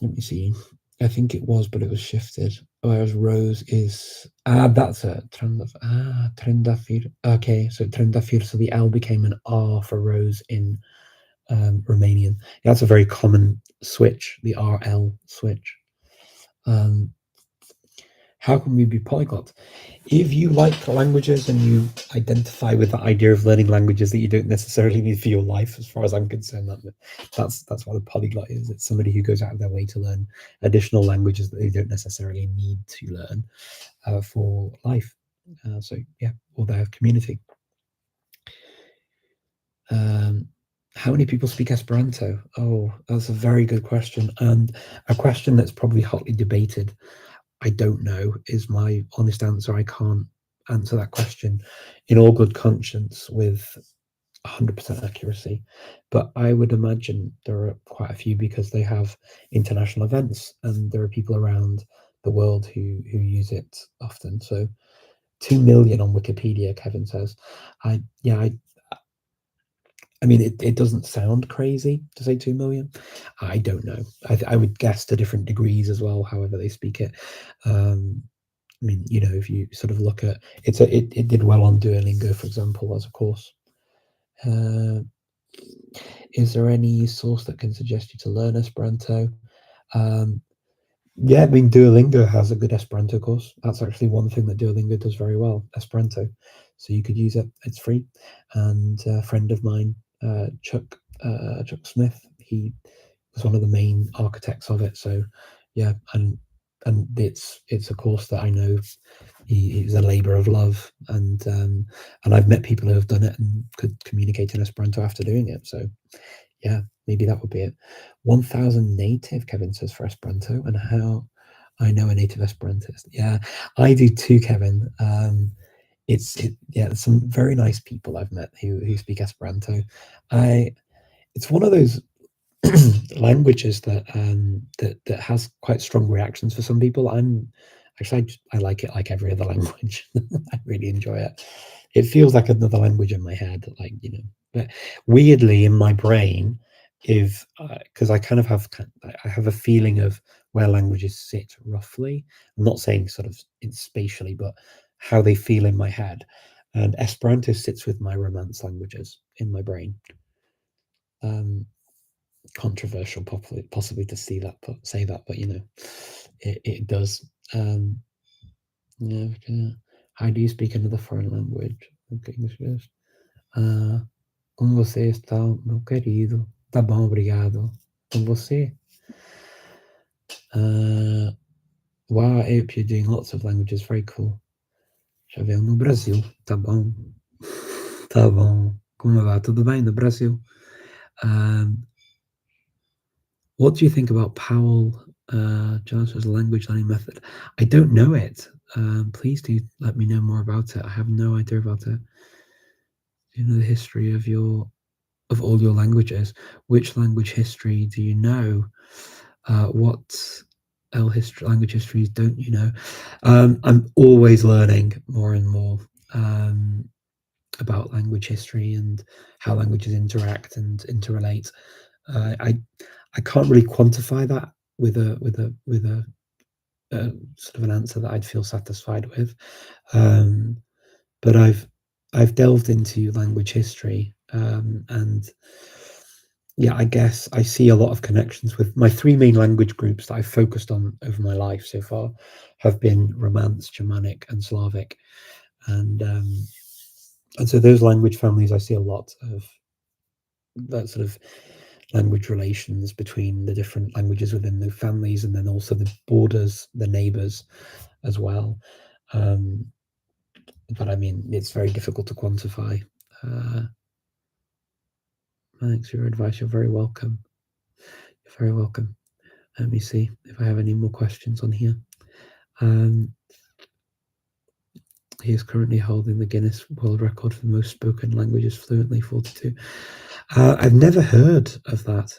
Speaker 1: Let me see. I think it was, but it was shifted. Whereas Rose is that's a Trendafir. Okay, so Trendafir. So the L became an R for Rose in Romanian. Yeah, that's a very common switch, the RL switch. How can we be polyglots? If you like languages and you identify with the idea of learning languages that you don't necessarily need for your life, as far as I'm concerned, that's what a polyglot is. It's somebody who goes out of their way to learn additional languages that they don't necessarily need to learn for life. So yeah, or their community. Um, how many people speak Esperanto? Oh, that's a very good question, and a question that's probably hotly debated. I don't know, is my honest answer. I can't answer that question in all good conscience with 100% accuracy. But I would imagine there are quite a few because they have international events and there are people around the world who use it often. So 2 million on Wikipedia, Kevin says. I mean, it doesn't sound crazy to say 2 million. I don't know. I would guess to different degrees as well, however they speak it. I mean, you know, if you sort of look at it did well on Duolingo, for example, as a course. Uh, is there any source that can suggest you to learn Esperanto? Um, yeah, I mean, Duolingo has a good Esperanto course. That's actually one thing that Duolingo does very well, Esperanto. So you could use it. It's free. And a friend of mine, Chuck Smith, he was one of the main architects of it. So yeah, and it's a course that I know he's a labour of love, and I've met people who have done it and could communicate in Esperanto after doing it. So yeah, maybe that would be it. 1,000 native, Kevin says, for Esperanto, and how I know a native Esperantist. Yeah, I do too, Kevin. Yeah, some very nice people I've met who speak Esperanto. It's one of those languages that has quite strong reactions for some people. I like it like every other language. I really enjoy it. It feels like another language in my head, like, you know. But weirdly, in my brain, if because I kind of have I have a feeling of where languages sit roughly. I'm not saying sort of in spatially, but how they feel in my head. And Esperanto sits with my Romance languages in my brain. Um, Controversial, possibly to see that, but say that, but you know, it does. Yeah, how do you speak another foreign language? Okay, English first. Como você está, meu querido? Tá bom, obrigado. Com você? Wow, I hope you're doing lots of languages. Very cool. Já veio no Brasil. Tá bom. Tá bom. Como vai? Tudo bem no Brasil? What do you think about Powell Johnson's language learning method? I don't know it. Please do let me know more about it. I have no idea about it. Do you know the history of all your languages? Which language history do you know? What language histories don't you know? I'm always learning more and more about language history and how languages interact and interrelate. I can't really quantify that with a sort of an answer that I'd feel satisfied with. But I've delved into language history, and yeah, I guess I see a lot of connections with my three main language groups that I've focused on over my life so far have been Romance, Germanic, and Slavic, and so those language families I see a lot of that sort of language relations between the different languages within the families, and then also the borders, the neighbors as well. But I mean, it's very difficult to quantify. Thanks for your advice. You're very welcome. You're very welcome. Let me see if I have any more questions on here. He is currently holding the Guinness World Record for the most spoken languages fluently, 42. I've never heard of that.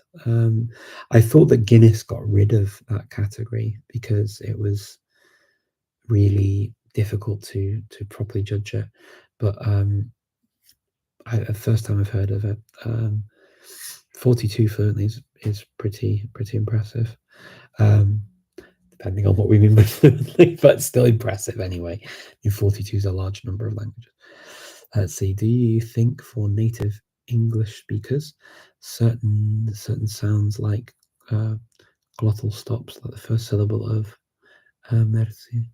Speaker 1: I thought that Guinness got rid of that category because it was really difficult to properly judge it. But the first time I've heard of it, 42 fluently is pretty impressive. Depending on what we mean by fluently, but still impressive anyway. 42 is a large number of languages. Let's see. Do you think for native English speakers, certain sounds like glottal stops, like the first syllable of merci,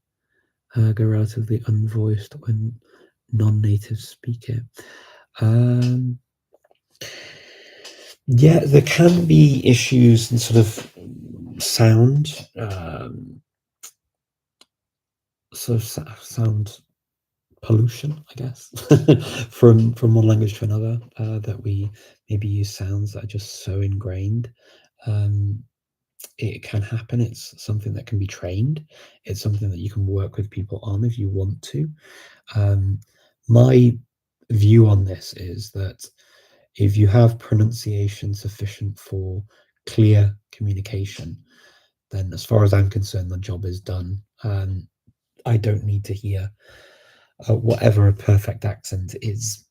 Speaker 1: go relatively unvoiced when non-natives speak it? Yeah, there can be issues in sort of sound, sort of sound pollution, I guess, from one language to another, that we maybe use sounds that are just so ingrained. Um, it can happen. It's something that can be trained. It's something that you can work with people on if you want to. My view on this is that if you have pronunciation sufficient for clear communication, then as far as I'm concerned, the job is done. I don't need to hear whatever a perfect accent is.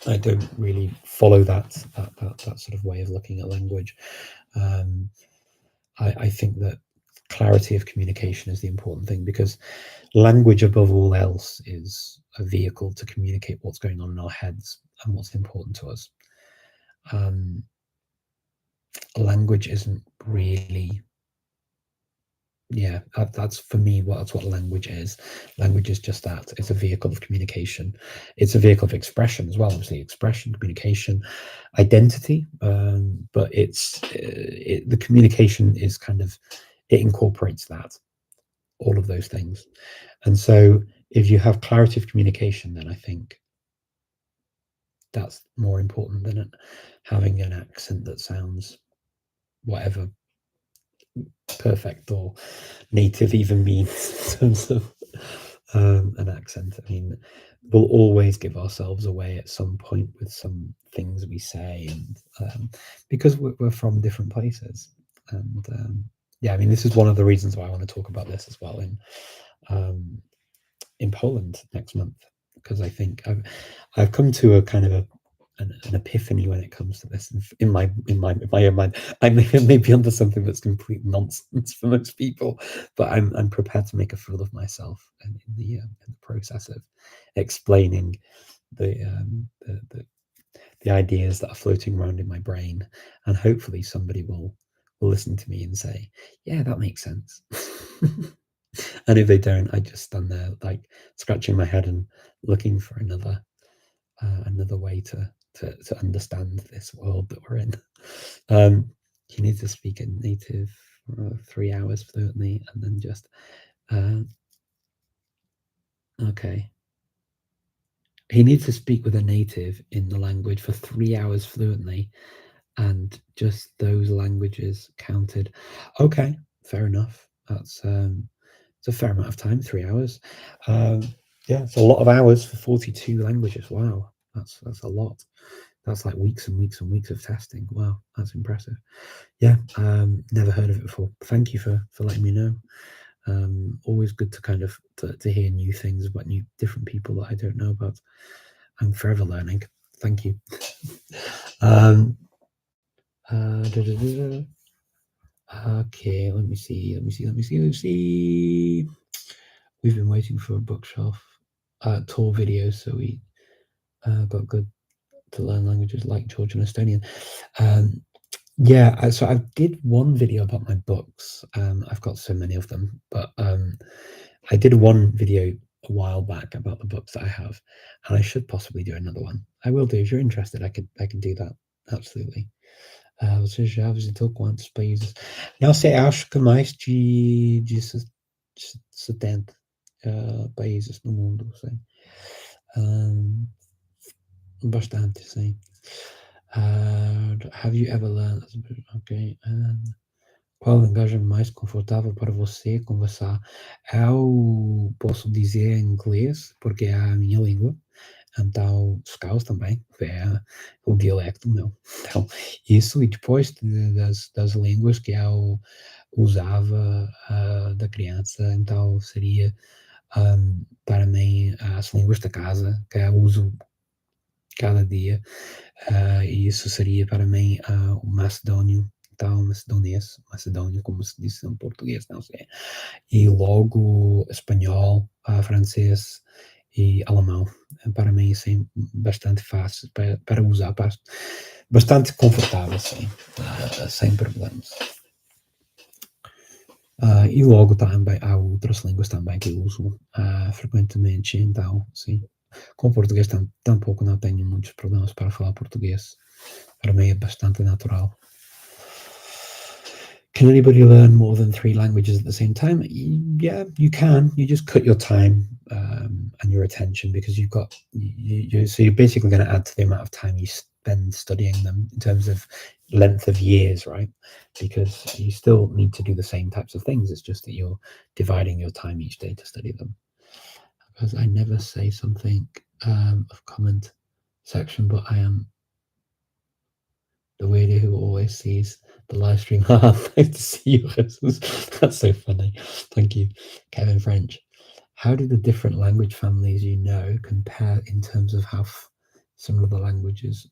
Speaker 1: I don't really follow that sort of way of looking at language. I think that clarity of communication is the important thing, because language, above all else, is a vehicle to communicate what's going on in our heads and what's important to us. Language isn't really, that's for me, that's what language is. Language is just that. It's a vehicle of communication. It's a vehicle of expression as well, obviously, expression, communication, identity. But the communication is kind of, it incorporates that, all of those things. And so if you have clarity of communication, then I think that's more important than having an accent that sounds whatever perfect or native even means in terms of an accent. I mean, we'll always give ourselves away at some point with some things we say, and because we're from different places. And I mean, this is one of the reasons why I want to talk about this as well in Poland next month, because I think I've come to a kind of an epiphany when it comes to this. In my own mind, I may be onto something that's complete nonsense for most people, but I'm prepared to make a fool of myself in the process of explaining the ideas that are floating around in my brain, and hopefully somebody will listen to me and say, "Yeah, that makes sense." And if they don't, I just stand there like scratching my head and looking for another way to understand this world that we're in. You need to speak a native 3 hours fluently, and then just okay. He needs to speak with a native in the language for 3 hours fluently, and just those languages counted. Okay, fair enough. That's it's a fair amount of time, 3 hours. Yeah, it's a lot of hours for 42 languages. Wow, that's a lot. That's like weeks and weeks and weeks of testing. Wow, that's impressive. Yeah, never heard of it before. Thank you for letting me know. Always good to kind of to hear new things about different people that I don't know about. I'm forever learning. Thank you. Okay, let me see. We've been waiting for a bookshelf tour video, so we got good to learn languages like Georgian and Estonian. So I did one video about my books. I've got so many of them, but I did one video a while back about the books that I have, and I should possibly do another one. I will do. If you're interested, I can do that. Absolutely. Você já visitou quantos países? Não sei, acho que mais de 70 países no mundo, sei. Bastante, sim. Have you ever learned? Okay. Qual a linguagem mais confortável para você conversar? Eu posso dizer inglês, porque é a minha língua. Então, Scouse também, é o dialecto meu. Então, isso, e depois das línguas que eu usava da criança, então seria para mim as línguas da casa, que eu uso cada dia, e isso seria para mim o macedônio, então macedônio, como se diz em português, não sei. E logo espanhol, francês e alemão. Para mim, assim, bastante fácil para usar, bastante confortável, sim, sem problemas. E logo também há outras línguas também que eu uso frequentemente, então, sim. Com português tampouco não tenho muitos problemas para falar português. Para mim é bastante natural. Can anybody learn more than 3 languages at the same time? Yeah, you can. You just cut your time and your attention, because so you're basically going to add to the amount of time you spend studying them in terms of length of years, right? Because you still need to do the same types of things. It's just that you're dividing your time each day to study them. Because I never say something of comment section, but I am the lady who always sees the live stream. Nice to see you. That's so funny. Thank you, Kevin French. How do the different language families you know compare in terms of how similar the languages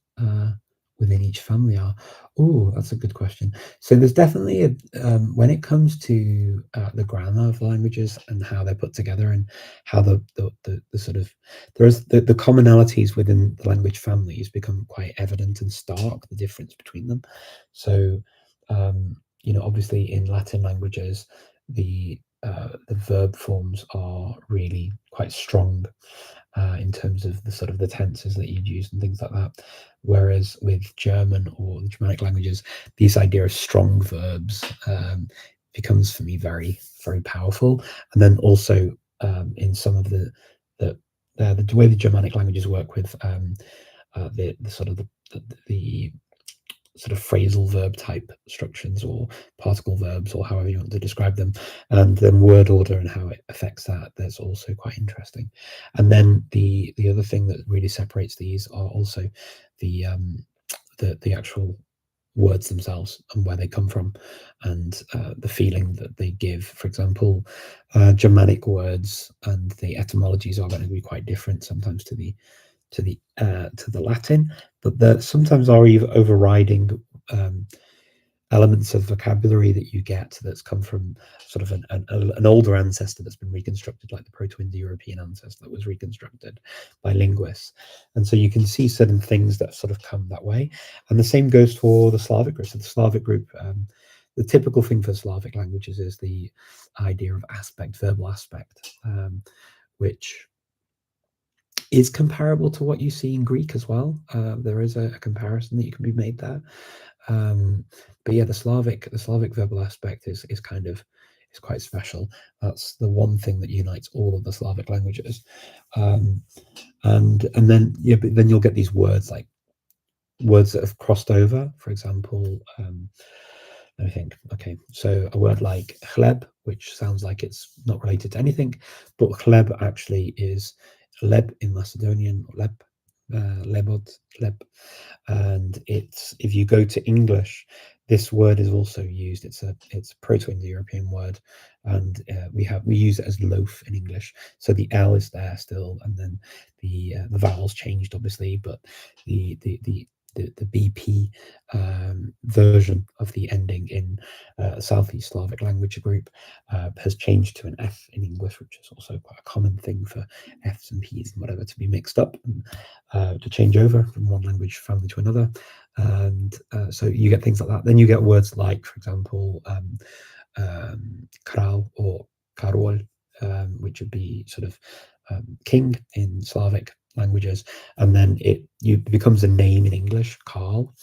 Speaker 1: within each family are? Oh, that's a good question. So there's definitely when it comes to the grammar of languages and how they're put together, and how the sort of there's the commonalities within the language families become quite evident and stark, the difference between them. So obviously in Latin languages, the verb forms are really quite strong in terms of the sort of the tenses that you'd use and things like that. Whereas with German or the Germanic languages, this idea of strong verbs becomes for me very, very powerful. And then also in some of the way the Germanic languages work with the sort of the sort of phrasal verb type structures or particle verbs, or however you want to describe them, and then word order and how it affects that. That's also quite interesting. And then the other thing that really separates these are also the actual words themselves and where they come from, and the feeling that they give. For example, Germanic words and the etymologies are going to be quite different sometimes to the Latin, but there sometimes are even overriding elements of vocabulary that you get that's come from sort of an older ancestor that's been reconstructed, like the Proto-Indo-European ancestor that was reconstructed by linguists. And so you can see certain things that sort of come that way. And the same goes for the Slavic group. So the Slavic group, the typical thing for Slavic languages is the idea of aspect, verbal aspect, which is comparable to what you see in Greek as well. There is a comparison that you can be made there. But yeah, the Slavic verbal aspect is quite special. That's the one thing that unites all of the Slavic languages. And then but then you'll get these words, like words that have crossed over. For example, let me think. Okay, so a word like chleb, which sounds like it's not related to anything, but chleb actually is leb in Macedonian, leb, lebod, leb, and it's, if you go to English, this word is also used. It's a Proto-Indo-European word, and we use it as loaf in English. So the L is there still, and then the vowels changed obviously, but the BP version of the ending in Southeast Slavic language group has changed to an F in English, which is also quite a common thing for Fs and Ps and whatever to be mixed up and to change over from one language family to another. And so you get things like that. Then you get words like, for example, kral or karol, which would be sort of king in Slavic languages, and then it becomes a name in English, Karl,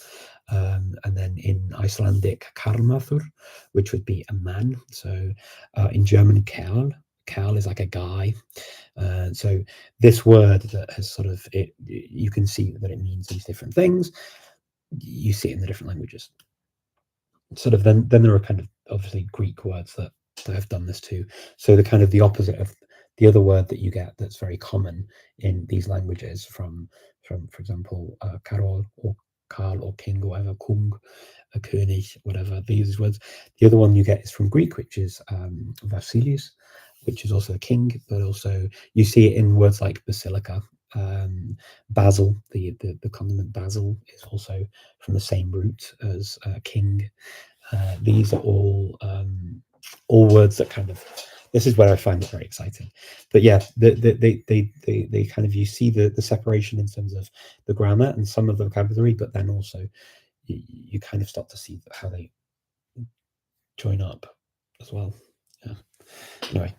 Speaker 1: and then in Icelandic, Karmathur, which would be a man. So in German, Kerl is like a guy. So this word that has sort of you can see that it means these different things. You see it in the different languages. Sort of then there are kind of obviously Greek words that have done this too. So the kind of the opposite of the other word that you get that's very common in these languages from for example, Karol or Karl or king or whatever, kung, a König, whatever, these words. The other one you get is from Greek, which is Vasilis, which is also a king, but also you see it in words like basilica. Basil, the condiment basil, is also from the same root as king. These are all words that kind of, this is where I find it very exciting. But yeah, they kind of, you see the separation in terms of the grammar and some of the vocabulary, but then also you kind of start to see how they join up as well. Yeah. Anyway.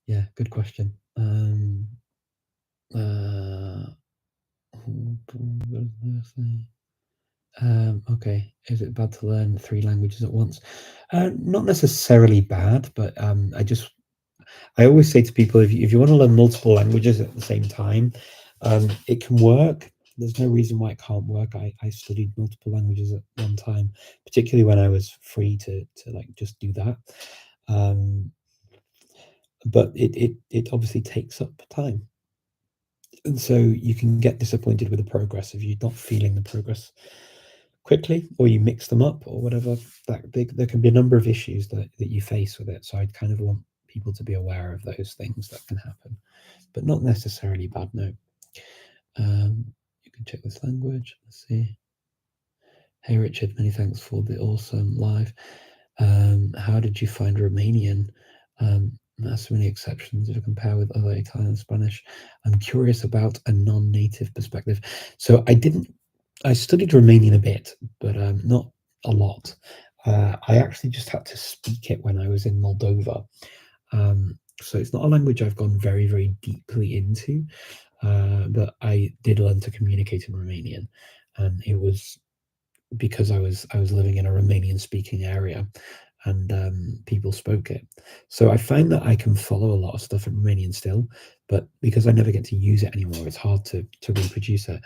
Speaker 1: Yeah, good question. Okay, is it bad to learn 3 languages at once? Not necessarily bad, but I always say to people, if you want to learn multiple languages at the same time, it can work. There's no reason why it can't work. I studied multiple languages at one time, particularly when I was free to like just do that. But it obviously takes up time. And so you can get disappointed with the progress if you're not feeling the progress quickly, or you mix them up or whatever. There can be a number of issues that you face with it. So I kind of want people to be aware of those things that can happen, but not necessarily bad. No. You can check this language. Let's see. Hey Richard, many thanks for the awesome live. How did you find Romanian? There's so many exceptions if I compare with other Italian and Spanish. I'm curious about a non-native perspective. So I studied Romanian a bit, but not a lot. I actually just had to speak it when I was in Moldova. So it's not a language I've gone very, very deeply into, but I did learn to communicate in Romanian, and it was because I was living in a Romanian speaking area, and people spoke it. So I find that I can follow a lot of stuff in Romanian still, but because I never get to use it anymore, it's hard to reproduce it.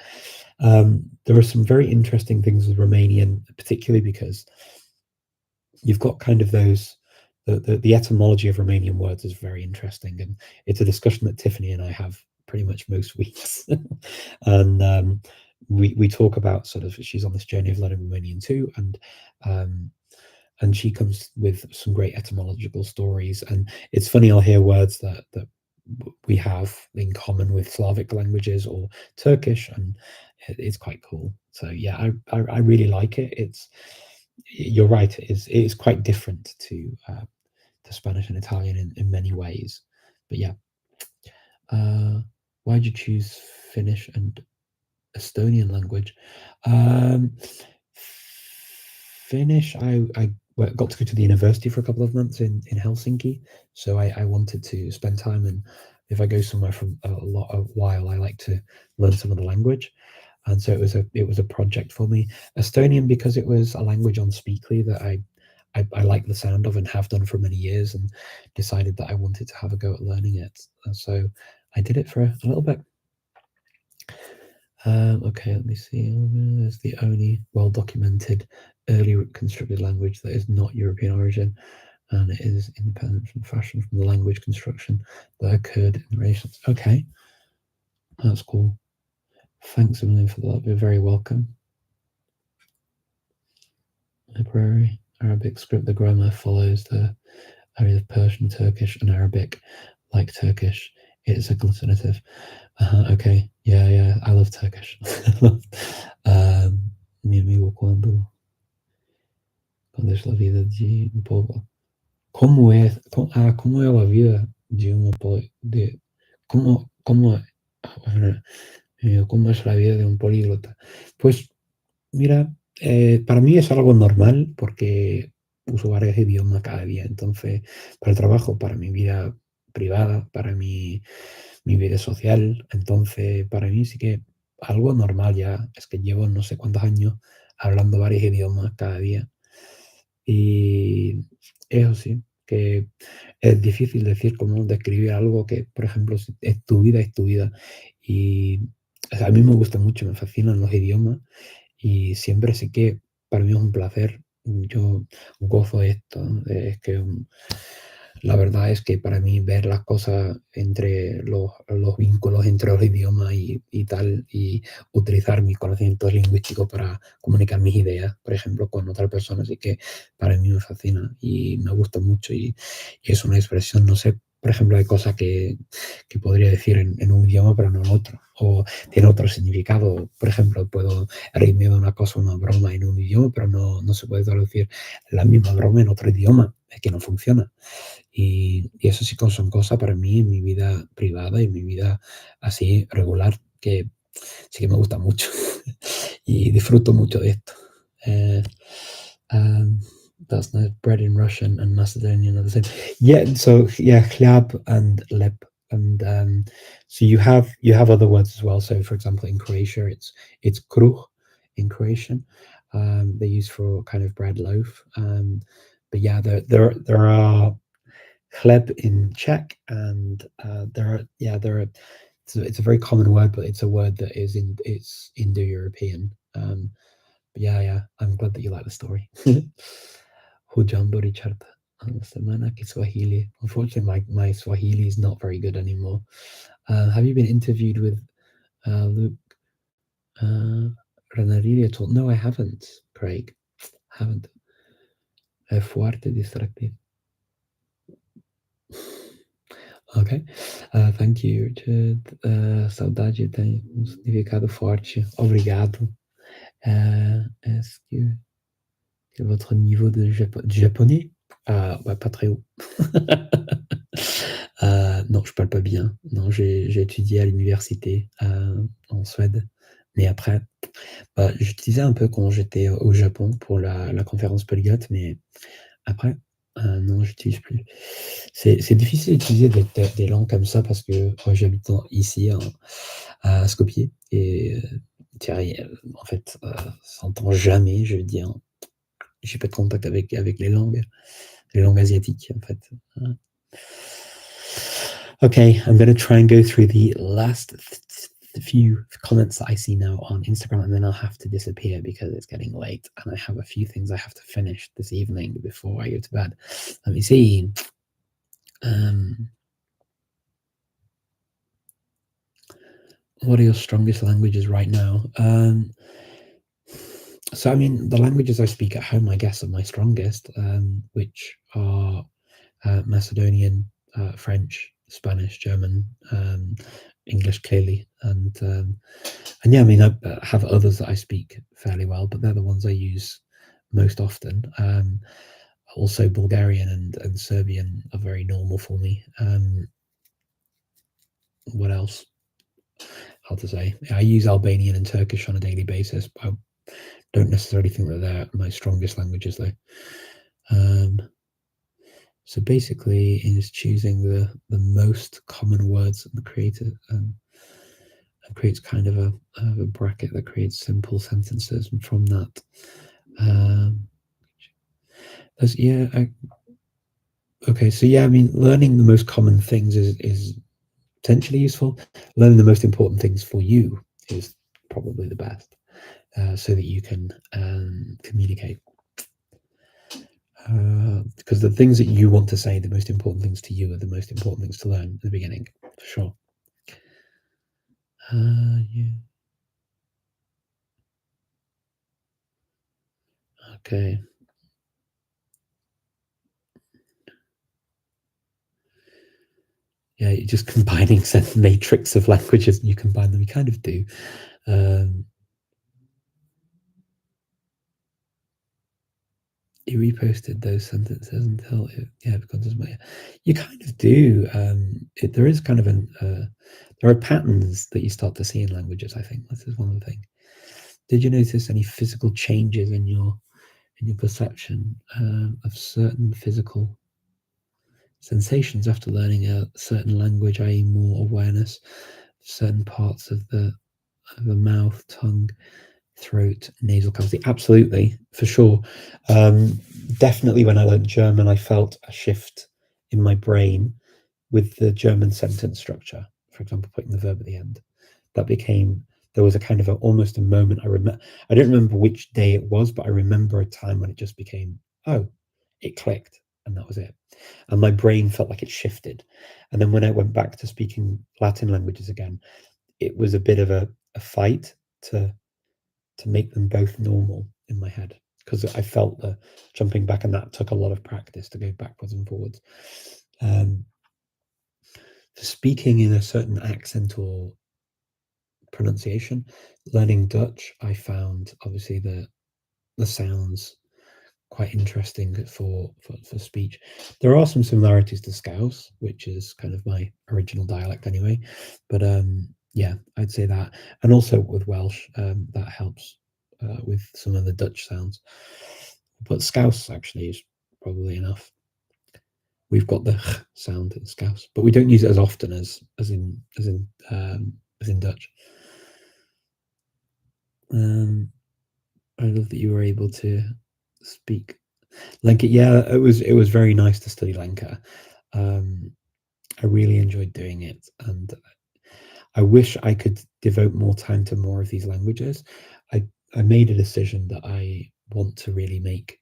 Speaker 1: There are some very interesting things with Romanian, particularly because you've got kind of those the etymology of Romanian words is very interesting, and it's a discussion that Tiffany and I have pretty much most weeks. And we talk about sort of, she's on this journey of learning Romanian too, and she comes with some great etymological stories. And it's funny, I'll hear words that we have in common with Slavic languages or Turkish, and it's quite cool. So yeah, I really like it. You're right, it is quite different to Spanish and Italian in many ways. But yeah, why did you choose Finnish and Estonian language? Finnish, I got to go to the university for a couple of months in Helsinki, so I wanted to spend time, and if I go somewhere for a while, I like to learn some of the language. And so it was a project for me. Estonian, because it was a language on Speakly that I like the sound of and have done for many years, and decided that I wanted to have a go at learning it. And so I did it for a little bit. Okay, let me see. There's the only well-documented early constructed language that is not European origin, and it is independent from fashion from the language construction that occurred in the Renaissance. Okay, that's cool. Thanks a million for that. You're very welcome. Library, Arabic script. The grammar follows the areas of Persian, Turkish, and Arabic, like Turkish. It is agglutinative. Okay, yeah, I love Turkish. Mi amigo cuando es la vida de un poco. ¿Cómo es la vida de un de cómo cómo es la vida de un políglota? Pues mira, para mí es algo normal porque uso varios idiomas cada día. Entonces, para el trabajo, para mi vida privada, para mi vida social. Entonces, para mí sí que algo normal ya. Es que llevo no sé cuántos años hablando varios idiomas cada día. Y eso sí, que es difícil decir cómo describir algo que, por ejemplo, es tu vida, es tu vida. Y o sea, a mí me gusta mucho, me fascinan los idiomas, y siempre sí que para mí es un placer. Yo gozo esto, ¿no? Es que la verdad es que para mí ver las cosas entre los vínculos entre los idiomas y tal, y utilizar mis conocimientos lingüísticos para comunicar mis ideas, por ejemplo, con otra persona, así que para mí me fascina y me gusta mucho, y es una expresión, no sé, por ejemplo, hay cosas que podría decir en un idioma pero no en otro, o tiene otro significado. Por ejemplo, puedo reírme de una cosa, una broma en un idioma, pero no se puede traducir la misma broma en otro idioma, es que no funciona. Y eso sí que son cosas para mí en mi vida privada y en mi vida así regular, que sí que me gusta mucho y disfruto mucho de esto. That's nice. Bread in Russian and Macedonian are the same. Yeah, so yeah, chleb and lep. And so you have other words as well. So for example, in Croatia, it's kruh in Croatian. They use for kind of bread loaf. But yeah, there are chleb in Czech, and there are. It's a very common word, but it's a word that it's Indo-European. Yeah, I'm glad that you like the story. Hujambo Richard. Semana Kiswahili. Unfortunately, my Swahili is not very good anymore. Have you been interviewed with Luke Ranariri at all? No, I haven't, Craig. Haven't. É forte distractivo. Ok. Thank you, Richard. Saudade tem um significado forte. Obrigado. Est-ce que votre niveau de japonais? Ouais, pas très haut. Non, je parle pas bien. Non, j'ai étudié à l'université en Suède. Mais après, j'utilisais un peu quand j'étais au Japon pour la conférence polyglotte, mais après, non, j'utilise plus. C'est difficile d'utiliser des langues comme ça parce que moi, j'habite ici à Skopje et en fait, ça s'entend jamais, je veux dire. J'ai pas de contact avec les langues asiatiques, en fait. Okay, I'm going to try and go through the last few comments that I see now on Instagram, and then I'll have to disappear because it's getting late and I have a few things I have to finish this evening before I go to bed. Let me see. What are your strongest languages right now? So, I mean, the languages I speak at home, I guess, are my strongest, which are Macedonian, French, Spanish, German, English, clearly, and yeah, I mean, I have others that I speak fairly well, but they're the ones I use most often. Also, Bulgarian and Serbian are very normal for me. What else? Hard to say. I use Albanian and Turkish on a daily basis, but I don't necessarily think that they're my strongest languages, though. So basically, is choosing the most common words and creates kind of a bracket that creates simple sentences, and from that, okay. So yeah, I mean, learning the most common things is potentially useful. Learning the most important things for you is probably the best, so that you can communicate. Because the things that you want to say, the most important things to you, are the most important things to learn at the beginning, for sure. Yeah. Okay. Yeah, you're just combining some matrix of languages, and you combine them. You kind of do. You reposted those sentences until it becomes my. You kind of do. There is kind of there are patterns that you start to see in languages. I think this is one of the things. Did you notice any physical changes in your perception of certain physical sensations after learning a certain language, i.e., more awareness, certain parts of the mouth, tongue, throat, nasal cavity? Absolutely, for sure. Definitely, when I learned German, I felt a shift in my brain with the German sentence structure. For example, putting the verb at the end. There was a kind of almost a moment. I don't remember which day it was, but I remember a time when it just became, oh, it clicked, and that was it. And my brain felt like it shifted. And then when I went back to speaking Latin languages again, it was a bit of a fight to make them both normal in my head, because I felt the jumping back, and that took a lot of practice to go backwards and forwards. For speaking in a certain accent or pronunciation, learning Dutch, I found obviously the sounds quite interesting for speech. There are some similarities to Scouse, which is kind of my original dialect anyway, but yeah, I'd say that. And also with Welsh, that helps with some of the Dutch sounds, but Scouse actually is probably enough. We've got the sound in Scouse, but we don't use it as often as in Dutch. I love that you were able to speak Lanka. Yeah, it was very nice to study Lanka. I really enjoyed doing it, and I wish I could devote more time to more of these languages. I made a decision that I want to really make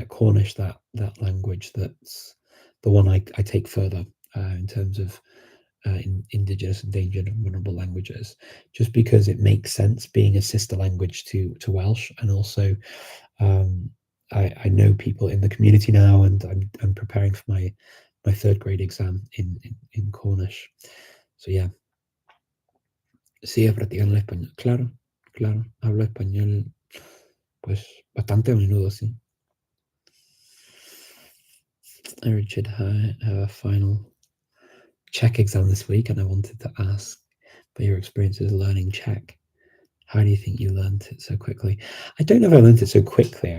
Speaker 1: Cornish that language that's the one I take further in terms of Indigenous, endangered, and vulnerable languages, just because it makes sense being a sister language to Welsh, and also I know people in the community now, and I'm preparing for my third grade exam in Cornish. So yeah, sigue practicando el español. Claro, claro, hablo español pues bastante a menudo, sí. Richard, I have a final Czech exam this week, and I wanted to ask about your experiences learning Czech. How do you think you learned it so quickly? I don't know if I learned it so quickly.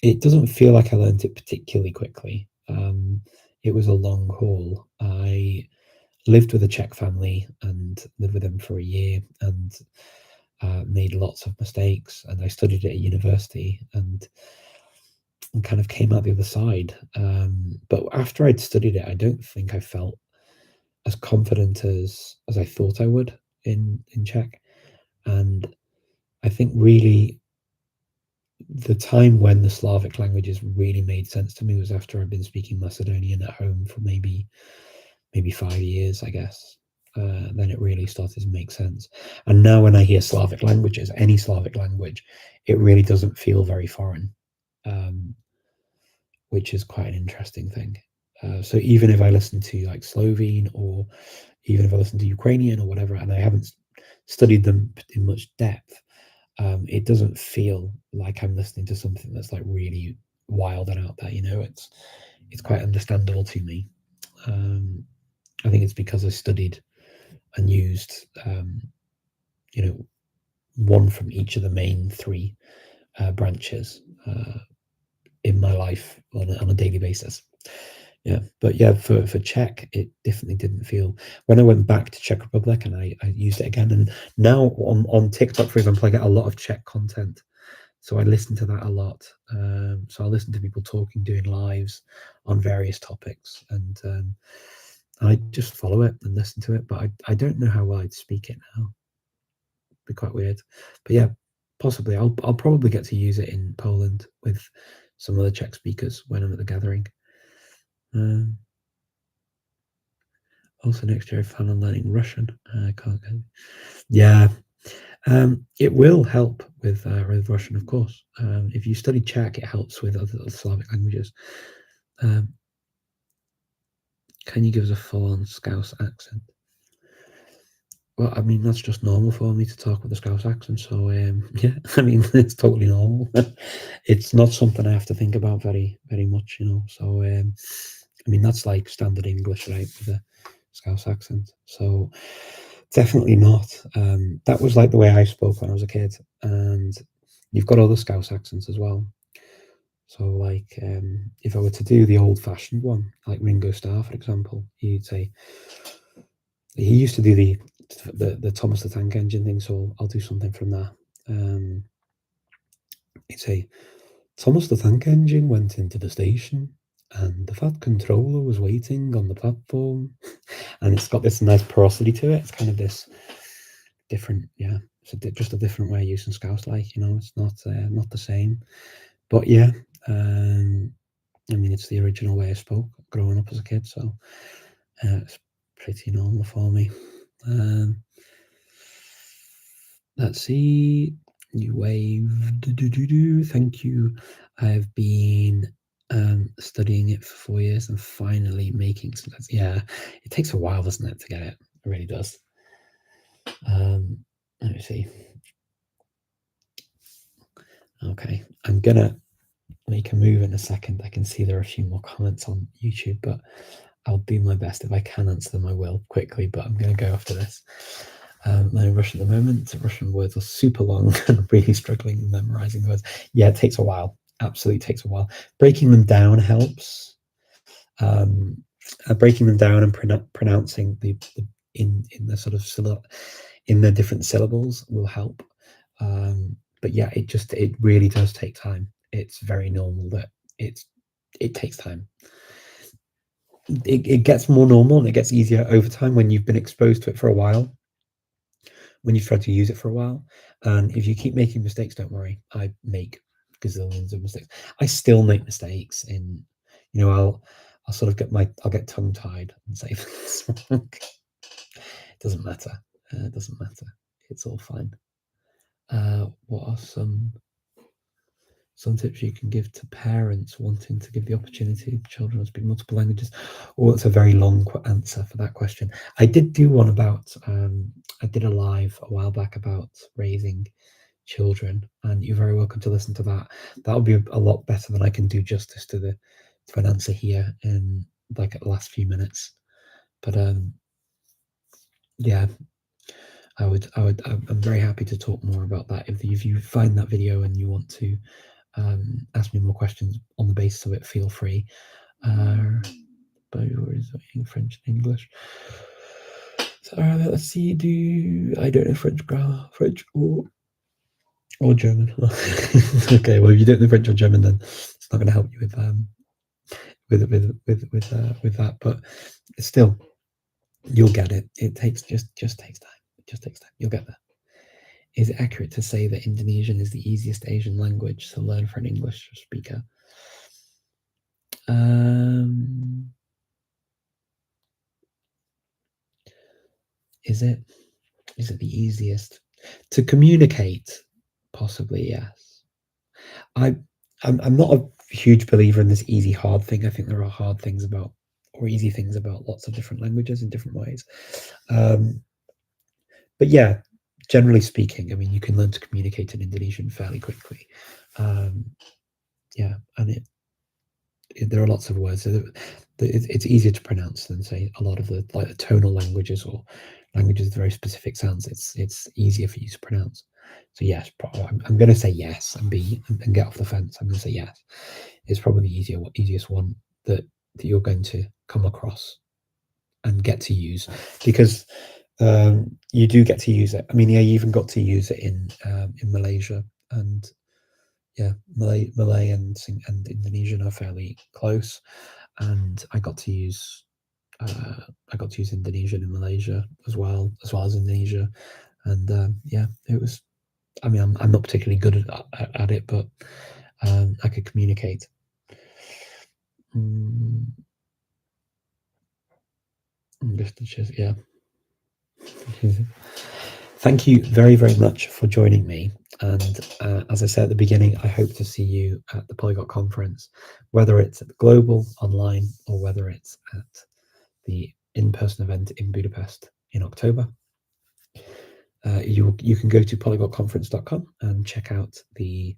Speaker 1: It doesn't feel like I learned it particularly quickly. It was a long haul. I lived with a Czech family and lived with them for a year, and made lots of mistakes. And I studied at university and kind of came out the other side. But after I'd studied it, I don't think I felt as confident as I thought I would in Czech. And I think really the time when the Slavic languages really made sense to me was after I'd been speaking Macedonian at home for maybe 5 years, I guess. Then it really started to make sense. And now when I hear Slavic languages, any Slavic language, it really doesn't feel very foreign, which is quite an interesting thing. So even if I listen to like Slovene, or even if I listen to Ukrainian or whatever, and I haven't studied them in much depth, it doesn't feel like I'm listening to something that's like really wild and out there. It's quite understandable to me. I think it's because I studied and used, one from each of the main three branches in my life on a daily basis. Yeah, but yeah, for Czech, it definitely didn't feel. When I went back to Czech Republic and I used it again, and now on TikTok, for example, I get a lot of Czech content, so I listen to that a lot. So I listen to people talking, doing lives on various topics, and I just follow it and listen to it. But I don't know how well I'd speak it now. It'd be quite weird, but yeah, possibly I'll probably get to use it in Poland with some other Czech speakers when I'm at the gathering. Also next year I plan on learning Russian. Yeah, it will help with Russian, of course. If you study Czech, it helps with other Slavic languages. Can you give us a full-on Scouse accent? Well, I mean, that's just normal for me to talk with a Scouse accent. So, yeah, I mean, it's totally normal. It's not something I have to think about very, very much, So, I mean, that's like standard English, right, with a Scouse accent. So, definitely not. That was like the way I spoke when I was a kid. And you've got other Scouse accents as well. So, like, if I were to do the old-fashioned one, like Ringo Starr, for example, you'd say, he used to do the Thomas the Tank Engine thing, so I'll do something from that. He'd say, Thomas the Tank Engine went into the station, and the Fat Controller was waiting on the platform. And it's got this nice porosity to it. It's kind of this different, yeah, it's just a different way of using Scouse, like, it's not the same. But yeah, I mean, it's the original way I spoke growing up as a kid, so it's pretty normal for me. Let's see. You waved. Thank you. I've been studying it for 4 years and finally making sense. Yeah, it takes a while, doesn't it, to get it? It really does. Let me see. Okay, I'm gonna make a move in a second. I can see there are a few more comments on YouTube, but I'll do my best. If I can answer them, I will quickly, but I'm going to go after this. Learning Russian at the moment. Russian words are super long and really struggling memorizing the words. Yeah, it takes a while. Absolutely takes a while. Breaking them down helps. Breaking them down and pronouncing the in the sort of in the different syllables will help. But yeah, it really does take time. It's very normal that it's it takes time. It gets more normal and it gets easier over time when you've been exposed to it for a while, when you've tried to use it for a while. And if you keep making mistakes, don't worry. I make gazillions of mistakes. I still make mistakes in, I'll sort of I'll get tongue tied and say this wrong. It doesn't matter. It doesn't matter. It's all fine. What are some tips you can give to parents wanting to give the opportunity to children to speak multiple languages? Oh, it's a very long answer for that question. I did do one about, I did a live a while back about raising children, and you're very welcome to listen to that. That'll be a lot better than I can do justice to an answer here in like the last few minutes. But yeah, I'm very happy to talk more about that. If you find that video and you want to ask me more questions on the basis of it, feel free. But in French and English. So let's see. I don't know French or German. Okay, well, if you don't know French or German, then it's not going to help you with that. But still, you'll get it. It takes just takes time. It just takes time. You'll get there. Is it accurate to say that Indonesian is the easiest Asian language to learn for an English speaker? Is it the easiest to communicate? Possibly, yes. I'm not a huge believer in this easy hard thing. I think there are hard things about, or easy things about, lots of different languages in different ways. But yeah, generally speaking, I mean, you can learn to communicate in Indonesian fairly quickly. Yeah, and there are lots of words. It's easier to pronounce than, say, a lot of the tonal languages or languages with very specific sounds. It's easier for you to pronounce. So yes, I'm going to say yes and get off the fence. I'm going to say yes. It's probably the easiest one that you're going to come across and get to use, because you do get to use it. I mean, yeah, you even got to use it in Malaysia, and yeah, Malay and Indonesian are fairly close, and I got to use Indonesian in Malaysia as well as Indonesia, and yeah, it was. I mean, I'm not particularly good at it, but I could communicate. Yeah. Thank you very, very much for joining me. And as I said at the beginning, I hope to see you at the Polyglot Conference, whether it's at the global, online, or whether it's at the in-person event in Budapest in October. You can go to polyglotconference.com and check out the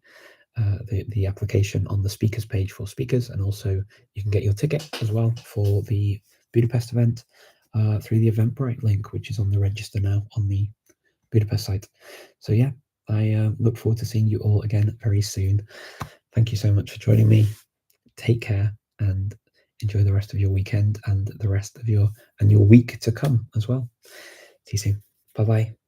Speaker 1: application on the speakers page for speakers, and also you can get your ticket as well for the Budapest event through the Eventbrite link, which is on the register now on the Budapest site. So yeah, I look forward to seeing you all again very soon. Thank you so much for joining me. Take care and enjoy the rest of your weekend and the rest of your week to come as well. See you soon. Bye bye.